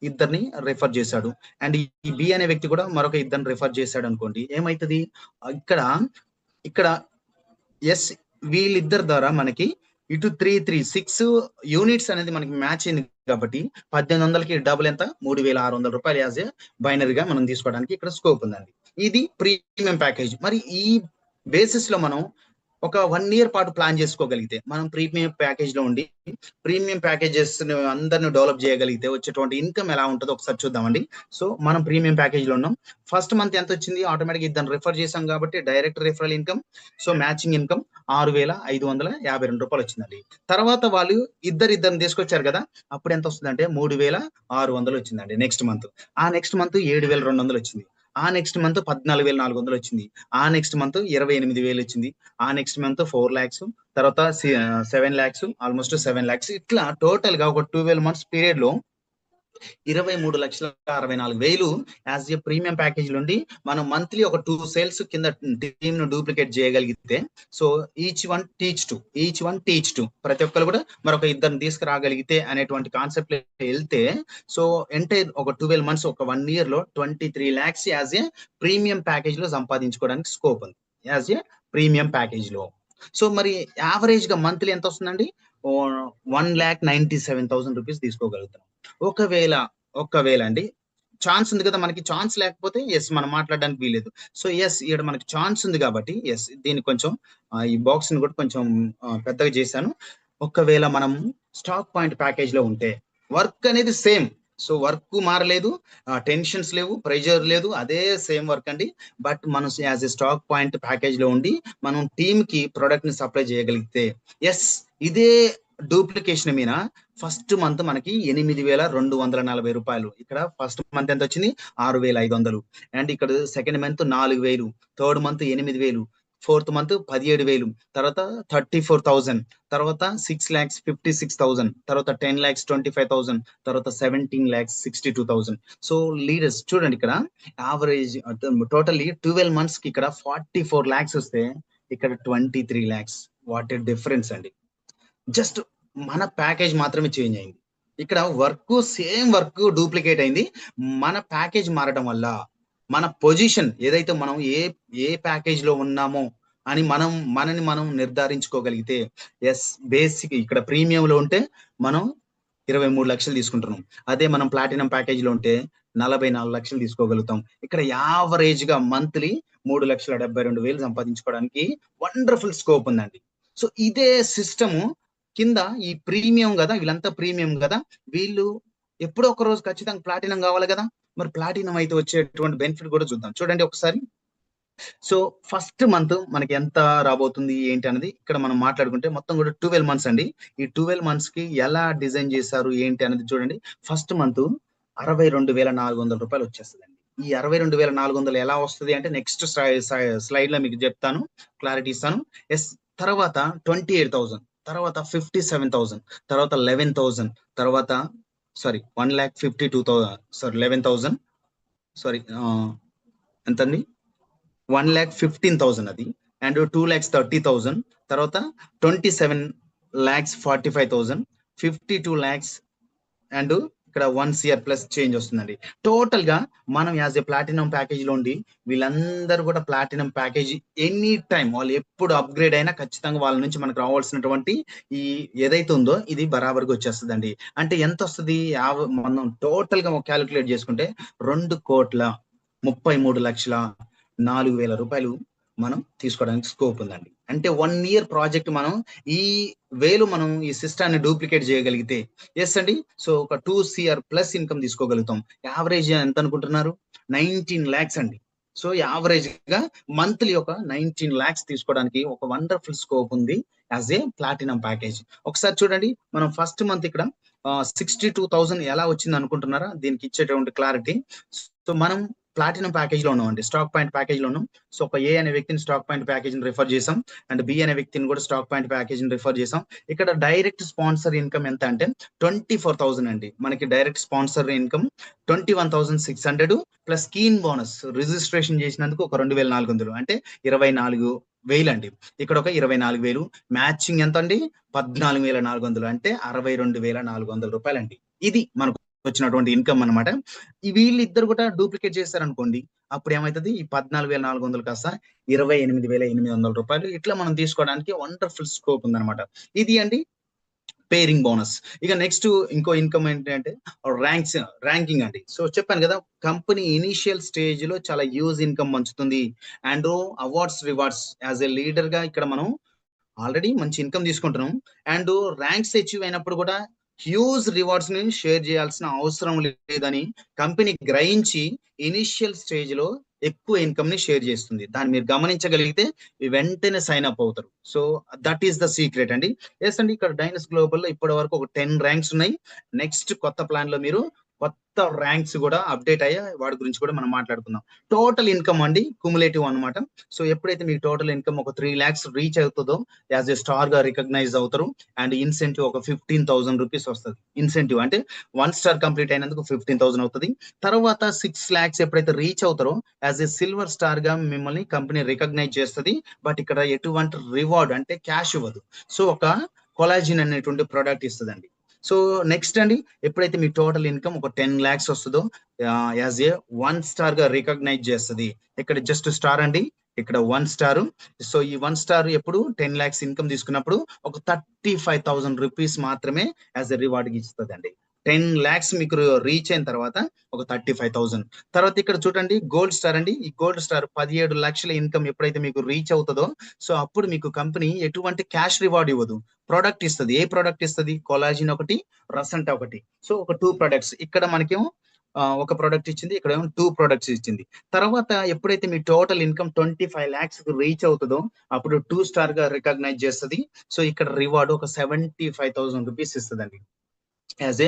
ఇద్దరిని రిఫర్ చేశాడు అండ్ ఈ బి అనే వ్యక్తి కూడా మరొక ఇద్దరిని రిఫర్ చేశాడు అనుకోండి, ఏమైతుంది ఇక్కడ ఎస్, వీళ్ళిద్దరి ద్వారా మనకి ఇటు 6 యూనిట్స్ అనేది మనకి మ్యాచ్ అయింది కాబట్టి 1,800కి డబుల్ ఎంత, 3,600 రూపాయలు యాజ్ ఏ బైనరీగా మనం తీసుకోవడానికి ఇక్కడ స్కోప్ ఉందండి. ఇది ప్రీమియం ప్యాకేజ్. మరి ఈ బేసిస్ లో మనం ఒక 1 ఇయర్ పాటు ప్లాన్ చేసుకోగలిగితే మనం ప్రీమియం ప్యాకేజ్ లో ఉండి ప్రీమియం ప్యాకేజెస్ అందరిని డెవలప్ చేయగలిగితే వచ్చేటువంటి ఇన్కమ్ ఎలా ఉంటుందో ఒకసారి చూద్దామండి. సో మనం ప్రీమియం ప్యాకేజ్ లో ఉన్నాం. ఫస్ట్ మంత్ ఎంత వచ్చింది, ఆటోమేటిక్ ఇద్దరు రిఫర్ చేసాం కాబట్టి direct referral income, so matching income 6,552 రూపాయలు వచ్చిందండి. తర్వాత వాళ్ళు ఇద్దరిని తీసుకొచ్చారు కదా, అప్పుడు ఎంత వస్తుంది అంటే 3,600 వచ్చిందండి. నెక్స్ట్ మంత్ 7,200 వచ్చింది. ఆ నెక్స్ట్ మంత్ 14,400 వచ్చింది. ఆ నెక్స్ట్ మంత్ 28,000 వచ్చింది. ఆ నెక్స్ట్ మంత్ 4 lakhs, తర్వాత 7 lakhs, ఆల్మోస్ట్ 7 lakhs. ఇట్లా టోటల్ గా ఒక 12 months పీరియడ్ లో 23,64,000 యాజ్ ఏ ప్రీమియం ప్యాకేజ్ నుండి మనం మంత్లీ ఒక 2 సేల్స్ కింద టీమ్ ను డూప్లికేట్ చేయగలిగితే, so each one teach to ప్రతి ఒక్కరు కూడా మరొక ఇద్దరిని తీసుకురాగలిగితే అనేటువంటి కాన్సెప్ట్ వెళ్తే, సో ఎంటైర్ ఒక 12 months ఒక 1 year లో 23 lakhs as a premium package లో సంపాదించుకోవడానికి స్కోప్ ఉంది యాజ్ ఏ ప్రీమియం ప్యాకేజ్ లో. సో మరి యావరేజ్ గా మంత్లీ ఎంత వస్తుందండి, 1,97,000 రూపీస్ తీసుకోగలుగుతాం. ఒకవేళ అండి ఛాన్స్ ఉంది కదా మనకి, ఛాన్స్ లేకపోతే ఎస్ మనం మాట్లాడడానికి వీలేదు. సో ఎస్, ఇక్కడ మనకి ఛాన్స్ ఉంది కాబట్టి ఎస్, దీన్ని కొంచెం ఈ బాక్స్ ని కూడా కొంచెం పెద్దగా చేశాను. ఒకవేళ మనం స్టాక్ పాయింట్ ప్యాకేజ్ లో ఉంటే వర్క్ అనేది సేమ్, సో వర్క్ మారలేదు, టెన్షన్స్ లేవు, ప్రెషర్ లేదు, అదే సేమ్ వర్క్ అండి. బట్ మనం యాజ్ ఎ స్టాక్ పాయింట్ ప్యాకేజ్ లో ఉండి మనం టీమ్ కి ప్రొడక్ట్ ని సప్లై చేయగలిగితే ఎస్, ఇదే డూప్లికేషన్ మీద ఫస్ట్ మంత్ మనకి 8,240 రూపాయలు. ఇక్కడ ఫస్ట్ మంత్ ఎంత వచ్చింది, 6,500. అండ్ ఇక్కడ second month 4,000, third month 8,000, fourth month 17,000, తర్వాత 34,000, తర్వాత 6,56,000, తర్వాత 10,25,000, తర్వాత 17,62,000. సో లీడర్స్ చూడండి ఇక్కడ యావరేజ్ టోటల్లీ 12 months కి ఇక్కడ 44 lakhs వస్తే ఇక్కడ 23 lakhs. వాట్ ఏ డిఫరెన్స్ అండి. జస్ట్ మన ప్యాకేజ్ మాత్రమే చేంజ్ అయింది. ఇక్కడ సేమ్ వర్క్ డూప్లికేట్ అయింది. మన ప్యాకేజ్ మారడం వల్ల మన పొజిషన్ ఏదైతే మనం ఏ ప్యాకేజ్ లో ఉన్నామో అని మనని మనం నిర్ధారించుకోగలిగితే ఎస్, బేసిక్ ఇక్కడ ప్రీమియం లో ఉంటే మనం 23 లక్షలు తీసుకుంటున్నాం. అదే మనం ప్లాటినం ప్యాకేజ్ లో ఉంటే 44 లక్షలు తీసుకోగలుగుతాం. ఇక్కడ యావరేజ్ గా మంత్లీ 3,72,000 సంపాదించుకోవడానికి వండర్ఫుల్ స్కోప్ ఉందండి. సో ఇదే సిస్టము కింద ఈ ప్రీమియం కదా, వీళ్ళంతా ప్రీమియం కదా, వీళ్ళు ఎప్పుడో ఒక రోజు ఖచ్చితంగా ప్లాటినం కావాలి కదా. మరి ప్లాటినం అయితే వచ్చేటువంటి బెనిఫిట్ కూడా చూద్దాం. చూడండి ఒకసారి. సో ఫస్ట్ మంత్ మనకి ఎంత రాబోతుంది ఏంటి అనేది ఇక్కడ మనం మాట్లాడుకుంటే మొత్తం కూడా 12 మంత్స్ అండి. ఈ 12 మంత్స్ కి ఎలా డిజైన్ చేశారు ఏంటి అనేది చూడండి. ఫస్ట్ మంత్ 62,400 రూపాయలు వచ్చేస్తుందండి. ఈ 62,400 ఎలా వస్తుంది అంటే నెక్స్ట్ స్లైడ్ లో మీకు చెప్తాను, క్లారిటీ ఇస్తాను. ఎస్. తర్వాత 28,000, తర్వాత 57,000, తర్వాత 11,000, తర్వాత సారీ 1,52,000, సారీ 11,000, సారీ ఎంతండి 1,15,000 అది, అండ్ 2,30,000, తర్వాత 27,45,000, 52 lakhs, అండ్ ఇక్కడ 1 CR ప్లస్ చేంజ్ వస్తుందండి. టోటల్ గా మనం యాజ్ ఏ ప్లాటినం ప్యాకేజ్ లో ఉండి వీళ్ళందరూ కూడా ప్లాటినం ప్యాకేజ్ ఎనీ టైం వాళ్ళు ఎప్పుడు అప్గ్రేడ్ అయినా ఖచ్చితంగా వాళ్ళ నుంచి మనకు రావాల్సినటువంటి ఈ ఏదైతే ఉందో ఇది బరాబర్గా వచ్చేస్తుందండి. అంటే ఎంత వస్తుంది, మనం టోటల్ గా క్యాలిక్యులేట్ చేసుకుంటే 2,33,04,000 రూపాయలు మనం తీసుకోవడానికి స్కోప్ ఉందండి. అంటే 1 year ప్రాజెక్ట్ మనం ఈ మనం ఈ సిస్టాన్ని డూప్లికేట్ చేయగలిగితే ఎస్ అండి. సో ఒక 2 CR ప్లస్ ఇన్కమ్ తీసుకోగలుగుతాం. యావరేజ్ ఎంత అనుకుంటున్నారు, 19 lakhs అండి. సో యావరేజ్ గా మంత్లీ ఒక 19 lakhs తీసుకోవడానికి ఒక వండర్ఫుల్ స్కోప్ ఉంది యాజ్ ఏ ప్లాటినం ప్యాకేజ్. ఒకసారి చూడండి, మనం ఫస్ట్ మంత్ ఇక్కడ 62,000 ఎలా వచ్చింది అనుకుంటున్నారా, దీనికి ఇచ్చేటువంటి క్లారిటీ. సో మనం ప్లాటినం ప్యాకేజ్ లో ఉన్నాం అండి, స్టాక్ పాయింట్ ప్యాకేజ్ లో ఉన్నాం. సో ఒక ఏ అనే వ్యక్తిని స్టాక్ పాయింట్ ప్యాకేజ్ ని రిఫర్ చేసాం, అండ్ బి అనే వ్యక్తిని కూడా స్టాక్ పాయింట్ ప్యాకేజ్ ని రిఫర్ చేసాం. ఇక్కడ డైరెక్ట్ స్పాన్సర్ ఇన్కమ్ ఎంత అంటే 24,000 అండి. మనకి direct sponsor income 21,600 plus keen bonus registration చేసినందుకు ఒక 2,400, అంటే 24,000 అండి. ఇక్కడ ఒక 24,000 మ్యాచింగ్ ఎంత అండి, 14,400, అంటే 62,400 రూపాయలు అండి. ఇది మనకు వచ్చినటువంటి ఇన్కమ్ అనమాట. వీళ్ళిద్దరు కూడా డూప్లికేట్ చేశారనుకోండి, అప్పుడు ఏమవుతుంది, ఈ 14,400 కాస్త 28,800 రూపాయలు ఇట్లా మనం తీసుకోవడానికి వండర్ఫుల్ స్కోప్ ఉందన్నమాట. ఇది అండి పేరింగ్ బోనస్. ఇక నెక్స్ట్ ఇంకో ఇన్కమ్ ఏంటంటే ర్యాంకింగ్ అండి. సో చెప్పాను కదా, కంపెనీ ఇనిషియల్ స్టేజ్ లో చాలా యూజ్ ఇన్కమ్ పంచుతుంది, and awards rewards as a leader గా ఇక్కడ మనం ఆల్రెడీ మంచి ఇన్కమ్ తీసుకుంటున్నాం, అండ్ ర్యాంక్స్ అచీవ్ అయినప్పుడు కూడా హ్యూజ్ రివార్డ్స్ ని షేర్ చేయాల్సిన అవసరం లేదని కంపెనీ గ్రహించి ఇనిషియల్ స్టేజ్ లో ఎక్కువ ఇన్కమ్ ని షేర్ చేస్తుంది. దాన్ని మీరు గమనించగలిగితే వెంటనే సైన్ అప్ అవుతారు. So that is the secret అండి. ఎస్ అండి, ఇక్కడ డైనస్ గ్లోబల్ లో ఇప్పటి వరకు ఒక 10 ర్యాంక్స్ ఉన్నాయి. నెక్స్ట్ కొత్త ప్లాన్ లో మీరు కొత్త ర్యాంక్స్ కూడా అప్డేట్ అయ్యా, వాటి గురించి కూడా మనం మాట్లాడుకుందాం. టోటల్ ఇన్కమ్ అండి కుములేటివ్ అనమాట. సో ఎప్పుడైతే మీకు టోటల్ ఇన్కమ్ ఒక 3 lakhs రీచ్ అవుతుందో యాజ్ ఏ స్టార్ గా రికగ్నైజ్ అవుతారు, అండ్ ఇన్సెంటివ్ ఒక 15,000 రూపీస్ వస్తుంది. ఇన్సెంటివ్ అంటే 1 star కంప్లీట్ అయినందుకు 15,000 అవుతుంది. తర్వాత 6 lakhs ఎప్పుడైతే రీచ్ అవుతారో యాజ్ ఏ సిల్వర్ స్టార్ గా మిమ్మల్ని కంపెనీ రికగ్నైజ్ చేస్తుంది. బట్ ఇక్కడ ఎటువంటి రివార్డ్ అంటే క్యాష్ ఇవ్వదు. సో ఒక కొలాజిన్ అనేటువంటి ప్రోడక్ట్ ఇస్తుందండి. సో నెక్స్ట్ అండి, ఎప్పుడైతే మీ టోటల్ ఇన్కమ్ ఒక 10 lakhs వస్తుందో యాజ్ ఏ 1 star గా రికగ్నైజ్ చేస్తుంది. ఇక్కడ జస్ట్ స్టార్ అండి, ఇక్కడ 1 star. సో ఈ 1 star ఎప్పుడు 10 lakhs ఇన్కమ్ తీసుకున్నప్పుడు ఒక 35,000 రూపీస్ మాత్రమే యాజ్ ఎ రివార్డ్ ఇస్తుంది అండి. 10 lakhs మీకు రీచ్ అయిన తర్వాత ఒక 35,000. తర్వాత ఇక్కడ చూడండి గోల్డ్ స్టార్ అండి. ఈ గోల్డ్ స్టార్ 17 లక్షల ఇన్కమ్ ఎప్పుడైతే మీకు రీచ్ అవుతుందో, సో అప్పుడు మీకు కంపెనీ ఎటువంటి క్యాష్ రివార్డ్ ఇవ్వదు, ప్రోడక్ట్ ఇస్తుంది. ఏ ప్రోడక్ట్ ఇస్తుంది, కొలాజిన్ ఒకటి, రసంటా ఒకటి. సో ఒక 2 products ఇక్కడ మనకేమో ఒక ప్రోడక్ట్ ఇచ్చింది, ఇక్కడ ఏమో 2 products ఇచ్చింది. తర్వాత ఎప్పుడైతే మీ టోటల్ ఇన్కమ్ 25 lakhs రీచ్ అవుతుందో అప్పుడు 2 star గా రికగ్నైజ్ చేస్తుంది. సో ఇక్కడ రివార్డ్ ఒక 75,000 రూపీస్ ఇస్తుందండి యాజ్ ఏ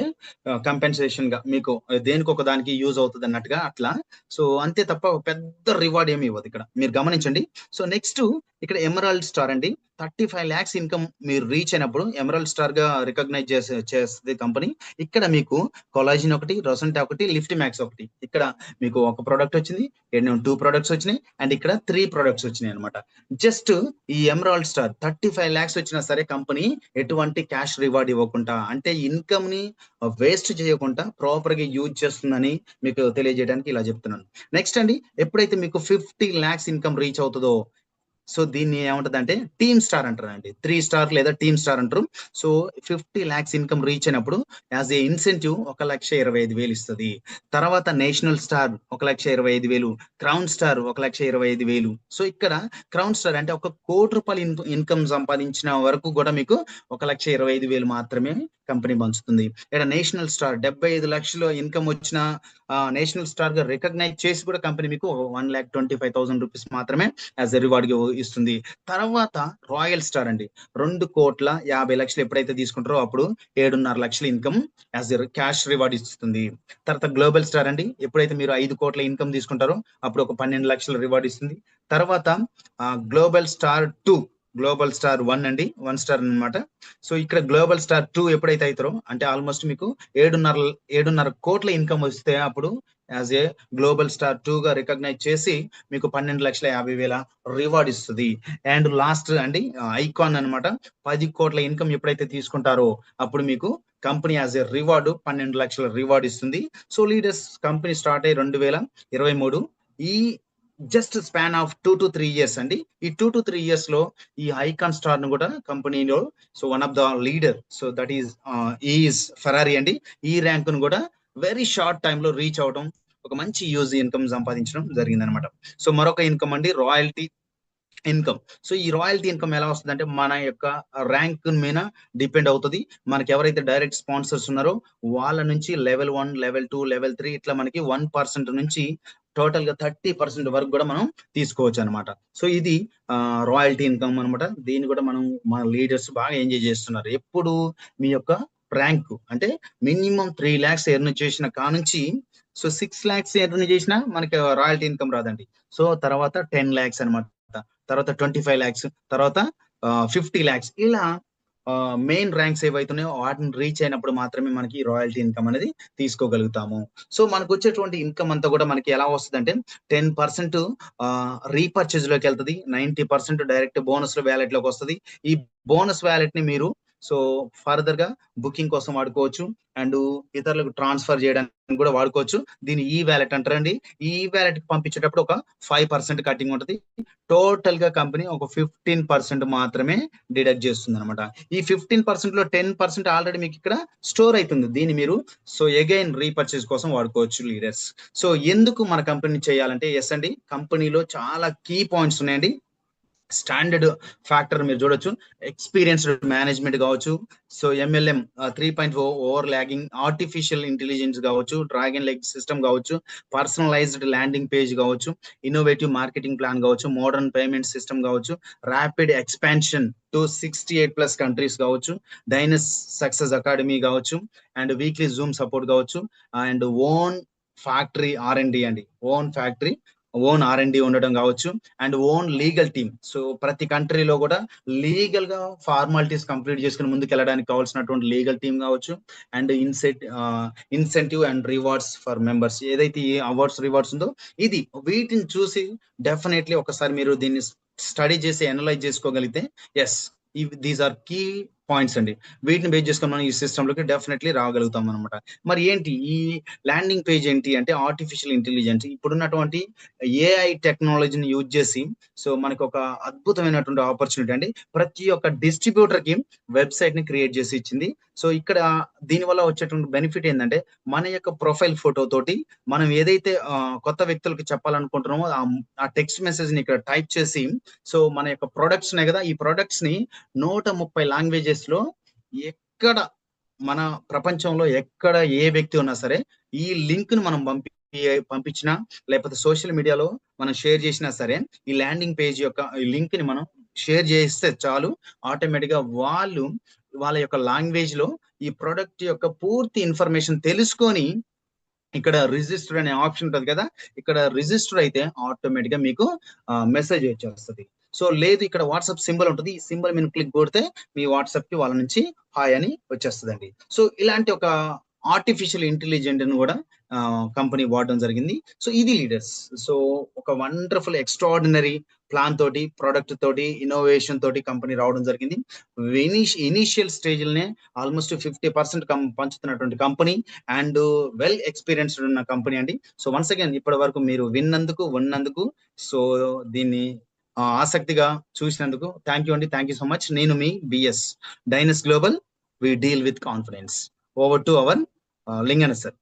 కంపెన్సేషన్ గా, మీకు దేనికి ఒక దానికి యూజ్ అవుతుంది అన్నట్టుగా అట్లా. సో అంతే తప్ప పెద్ద రివార్డ్ ఏమి ఇవ్వదు ఇక్కడ, మీరు గమనించండి. సో నెక్స్ట్ ఇక్కడ ఎమరాల్డ్ స్టార్ అండి. 35 lakhs ఇన్కమ్ మీరు రీచ్ అయినప్పుడు ఎమరాల్డ్ స్టార్ గా రికగ్నైజ్ చేస్తుంది కంపెనీ. ఇక్కడ మీకు కొలాజిన్ ఒకటి, రొసెంటా ఒకటి, లిఫ్ట్ మ్యాక్స్ ఒకటి. ఇక్కడ మీకు ఒక ప్రోడక్ట్ వచ్చింది, 2 products వచ్చినాయి, అండ్ ఇక్కడ 3 products వచ్చినాయి అనమాట. జస్ట్ ఈ ఎమరాల్డ్ స్టార్ 35 lakhs వచ్చినా సరే కంపెనీ ఎటువంటి క్యాష్ రివార్డ్ ఇవ్వకుండా, అంటే ఇన్కమ్ ని వేస్ట్ చేయకుండా ప్రాపర్ గా యూజ్ చేస్తుందని మీకు తెలియజేయడానికి ఇలా చెప్తున్నాను. నెక్స్ట్ అండి, ఎప్పుడైతే మీకు 50 lakhs ఇన్కమ్ రీచ్ అవుతుందో సో దీన్ని ఏమంటదంటే టీమ్ స్టార్ అంటారండి. 3 స్టార్ లేదా టీమ్ స్టార్ అంటారు. సో 50 లాక్స్ ఇన్కమ్ రీచ్ అయినప్పుడు యాజ్ ఏ ఇన్సెంటివ్ 1,25,000 ఇస్తది. తర్వాత national star 1,25,000, crown star 1,25,000. So ఇక్కడ క్రౌన్ స్టార్ అంటే ₹1,00,00,000 ఇన్కమ్ సంపాదించిన వరకు కూడా మీకు 1,25,000 మాత్రమే కంపెనీ పంచుతుంది. ఇక్కడ నేషనల్ స్టార్ 75 లక్షలు ఇన్కమ్ వచ్చిన నేషనల్ స్టార్ గా రికగ్నైజ్ చేసి కూడా కంపెనీ మీకు ₹1,25,000 మాత్రమే యాజ్ ఎ రివార్డ్ ఇస్తుంది. తర్వాత రాయల్ స్టార్ అండి, 2,50,00,000 ఎప్పుడైతే తీసుకుంటారో అప్పుడు 7.5 లక్షల income as a cash reward ఇస్తుంది. తర్వాత గ్లోబల్ స్టార్ అండి, ఎప్పుడైతే మీరు 5 కోట్ల ఇన్కమ్ తీసుకుంటారో అప్పుడు ఒక 12 లక్షల రివార్డ్ ఇస్తుంది. తర్వాత గ్లోబల్ స్టార్ 2, గ్లోబల్ స్టార్ 1 అండి, 1 స్టార్ అనమాట. సో ఇక్కడ గ్లోబల్ స్టార్ 2 ఎప్పుడైతే అవుతారో అంటే ఆల్మోస్ట్ మీకు 7.5 కోట్ల ఇన్కమ్ వస్తే అప్పుడు యాజ్ ఏ గ్లోబల్ స్టార్ 2 గా రికగ్నైజ్ చేసి మీకు 12,50,000 రివార్డ్ ఇస్తుంది. అండ్ లాస్ట్ అండి ఐకాన్ అనమాట, 10 కోట్ల ఇన్కమ్ ఎప్పుడైతే తీసుకుంటారో అప్పుడు మీకు కంపెనీ యాజ్ ఏ రివార్డు 12 లక్షల రివార్డ్ ఇస్తుంది. సో లీడర్స్ కంపెనీ స్టార్ట్ అయ్యి 2023. ఈ just span of 2 to 3 years అండి. ఈ 2 to 3 ఇయర్స్ లో ఈ ఐకాన్ స్టార్ ను కూడా కంపెనీలో so one of the leader, so that is Ferrari అండి. ఈ ర్యాంక్ ను కూడా వెరీ షార్ట్ టైమ్ లో రీచ్ అవడం, ఒక మంచి యూజ్ ఇన్కమ్ సంపాదించడం జరిగింది అనమాట. సో మరొక ఇన్కమ్ అండి రాయల్టీ ఇన్కమ్. సో ఈ రాయల్టీ ఇన్కమ్ ఎలా వస్తుంది అంటే మన యొక్క ర్యాంక్ మీద డిపెండ్ అవుతుంది. మనకి ఎవరైతే డైరెక్ట్ స్పాన్సర్స్ ఉన్నారో వాళ్ళ నుంచి లెవెల్ 1, లెవెల్ 2, లెవెల్ 3 ఇట్లా మనకి 1% నుంచి టోటల్ గా 30% వరకు కూడా మనం తీసుకోవచ్చు అనమాట. సో ఇది రాయల్టీ ఇన్కమ్ అనమాట. దీన్ని కూడా మనం మన లీడర్స్ బాగా ఎంజాయ్ చేస్తున్నారు. ఎప్పుడు మీ యొక్క ర్యాంక్ అంటే మినిమం 3 lakhs ఎర్న్ చేసిన కానుంచి సో 6 lakhs ఎర్న్ చేసినా మనకి రాయల్టీ ఇన్కమ్ రాదండి. సో తర్వాత 10 lakhs అనమాట, తర్వాత 25 lakhs, తర్వాత 50 lakhs, ఇలా మెయిన్ ర్యాంక్స్ ఏవైతున్నాయో వాటిని రీచ్ అయినప్పుడు మాత్రమే మనకి రాయల్టీ ఇన్కమ్ అనేది తీసుకోగలుగుతాము. సో మనకు వచ్చేటువంటి ఇన్కమ్ అంతా కూడా మనకి ఎలా వస్తుంది అంటే 10% రీపర్చేజ్ లోకి వెళ్తుంది, 90% డైరెక్ట్ బోనస్ వ్యాలెట్ లోకి వస్తుంది. ఈ బోనస్ వ్యాలెట్ ని మీరు సో ఫర్దర్ గా బుకింగ్ కోసం వాడుకోవచ్చు అండ్ ఇతరులకు ట్రాన్స్ఫర్ చేయడానికి కూడా వాడుకోవచ్చు. దీన్ని ఈ వ్యాలెట్ అంటారండి. ఈ వ్యాలెట్ కి పంపించేటప్పుడు ఒక 5% కటింగ్ ఉంటుంది. టోటల్ గా కంపెనీ ఒక 15% మాత్రమే డిడక్ట్ చేస్తుంది అనమాట. ఈ 15% లో 10% ఆల్రెడీ మీకు ఇక్కడ స్టోర్ అవుతుంది. దీన్ని మీరు సో అగైన్ రీపర్చేజ్ కోసం వాడుకోవచ్చు లీడర్స్. సో ఎందుకు మన కంపెనీ చేయాలంటే ఎస్ అండి, కంపెనీలో చాలా కీ పాయింట్స్ ఉన్నాయండి. స్టాండర్డ్ ఫ్యాక్టర్ మీరు చూడొచ్చు, ఎక్స్పీరియన్స్డ్ మేనేజ్మెంట్ కావచ్చు, so MLM 3.0 over lagging, artificial intelligence కావచ్చు, డ్రాగన్ లెగ్ సిస్టమ్ కావచ్చు, పర్సనలైజ్డ్ ల్యాండింగ్ పేజ్ కావచ్చు, ఇన్నోవేటివ్ మార్కెటింగ్ ప్లాన్ కావచ్చు, మోడర్న్ పేమెంట్ సిస్టమ్ కావచ్చు, ర్యాపిడ్ ఎక్స్పాన్షన్ టు 68+ కంట్రీస్ కావచ్చు, డైనస్ సక్సెస్ అకాడమీ కావచ్చు, అండ్ వీక్లీ జూమ్ సపోర్ట్ కావచ్చు, అండ్ ఓన్ ఫ్యాక్టరీ R&D అండి, ఓన్ R&D ఉండడం కావచ్చు, and own legal team. So ప్రతి కంట్రీలో కూడా లీగల్ గా ఫార్మాలిటీస్ కంప్లీట్ చేసుకుని ముందుకు వెళ్ళడానికి కావాల్సినటువంటి లీగల్ టీమ్ కావచ్చు, and incentive and rewards for members, ఏదైతే ఈ అవార్డ్స్ రివార్డ్స్ ఉందో ఇది, వీటిని చూసి డెఫినెట్లీ ఒకసారి మీరు దీన్ని స్టడీ చేసి అనలైజ్ చేసుకోగలిగితే yes these are key points అండి. వీటిని బేస్ చేసుకొని మనం ఈ సిస్టమ్ లోకి డెఫినెట్లీ రాగలుగుతాం అనమాట. మరి ఏంటి ఈ ల్యాండింగ్ పేజ్ ఏంటి అంటే ఆర్టిఫిషియల్ ఇంటెలిజెన్స్ ఇప్పుడున్నటువంటి AI టెక్నాలజీని యూజ్ చేసి సో మనకు ఒక అద్భుతమైనటువంటి ఆపర్చునిటీ అండి. ప్రతి ఒక్క డిస్ట్రిబ్యూటర్ కి వెబ్సైట్ ని క్రియేట్ చేసి ఇచ్చింది. సో ఇక్కడ దీనివల్ల వచ్చేటువంటి బెనిఫిట్ ఏంటంటే మన యొక్క ప్రొఫైల్ ఫోటో తోటి మనం ఏదైతే కొత్త వ్యక్తులకు చెప్పాలనుకుంటున్నామో ఆ టెక్స్ట్ మెసేజ్ ని ఇక్కడ టైప్ చేసి సో మన యొక్క ప్రొడక్ట్స్ ఉన్నాయి కదా, ఈ ప్రొడక్ట్స్ ని 130 లాంగ్వేజెస్ లో ఎక్కడ మన ప్రపంచంలో ఎక్కడ ఏ వ్యక్తి ఉన్నా సరే ఈ లింక్ ను మనం పంపించినా లేకపోతే సోషల్ మీడియాలో మనం షేర్ చేసినా సరే ఈ ల్యాండింగ్ పేజ్ యొక్క ఈ లింక్ ని మనం షేర్ చేస్తే చాలు, ఆటోమేటిక్ గా వాళ్ళ యొక్క లాంగ్వేజ్ లో ఈ ప్రొడక్ట్ యొక్క పూర్తి ఇన్ఫర్మేషన్ తెలుసుకొని ఇక్కడ రిజిస్టర్ అనే ఆప్షన్ ఉంటుంది కదా, ఇక్కడ రిజిస్టర్ అయితే ఆటోమేటిక్ గా మీకు మెసేజ్ వచ్చేస్తుంది. సో లేదు ఇక్కడ వాట్సాప్ సింబల్ ఉంటుంది, ఈ సింబల్ మీరు క్లిక్ కొడితే మీ వాట్సాప్ కి వాళ్ళ నుంచి హాయ్ అని వచ్చేస్తుందండి. సో ఇలాంటి ఒక ఆర్టిఫిషియల్ ఇంటెలిజెంట్ ని కూడా కంపెనీ వాడడం జరిగింది. సో ఇది లీడర్స్. సో ఒక వండర్ఫుల్ ఎక్స్ట్రాడినరీ ప్లాన్ తోటి, ప్రొడక్ట్ తోటి, ఇన్నోవేషన్ తోటి కంపెనీ రావడం జరిగింది. ఇనీషియల్ స్టేజ్లనే ఆల్మోస్ట్ 50% పంచుతున్నటువంటి కంపెనీ అండ్ వెల్ ఎక్స్పీరియన్స్డ్ ఉన్న కంపెనీ అండి. సో వన్స్ అగైన్ ఇప్పటి వరకు మీరు ఉన్నందుకు సో దీన్ని ఆసక్తిగా చూసినందుకు థ్యాంక్ యూ అండి. Thank you so much. నేను మీ బిఎస్ డైనస్ global. We deal with confidence. Over to our లింగన sir.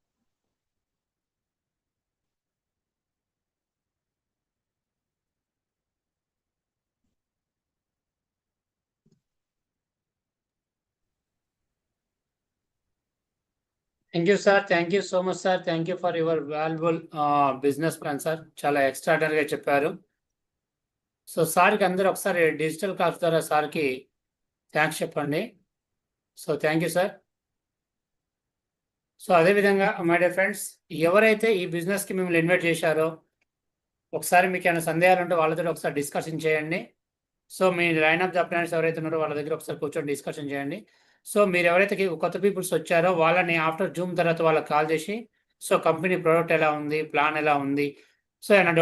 Thank you sir. Thank you so much sir. Thank you for your valuable business plan sir. చాలా ఎక్స్ట్రాడనరీగా చెప్పారు. సో సార్కి అందరూ ఒకసారి డిజిటల్ క్లాస్ ద్వారా సార్కి థ్యాంక్స్ చెప్పండి. So thank you sir. So అదేవిధంగా మై డియర్ ఫ్రెండ్స్, ఎవరైతే ఈ బిజినెస్కి మిమ్మల్ని ఇన్వైట్ చేశారో ఒకసారి మీకు ఏమైనా సందేహాలు ఉంటే వాళ్ళతో ఒకసారి డిస్కషన్ చేయండి. So me line of the plans ఎవరైతే ఉన్నారో వాళ్ళ దగ్గర ఒకసారి కూర్చొని డిస్కషన్ చేయండి. సో మీరు ఎవరైతే కొత్త పీపుల్స్ వచ్చారో వాళ్ళని ఆఫ్టర్ జూమ్ తర్వాత వాళ్ళకి కాల్ చేసి సో కంపెనీ ప్రోడక్ట్ ఎలా ఉంది, ప్లాన్ ఎలా ఉంది, సో ఏమైనా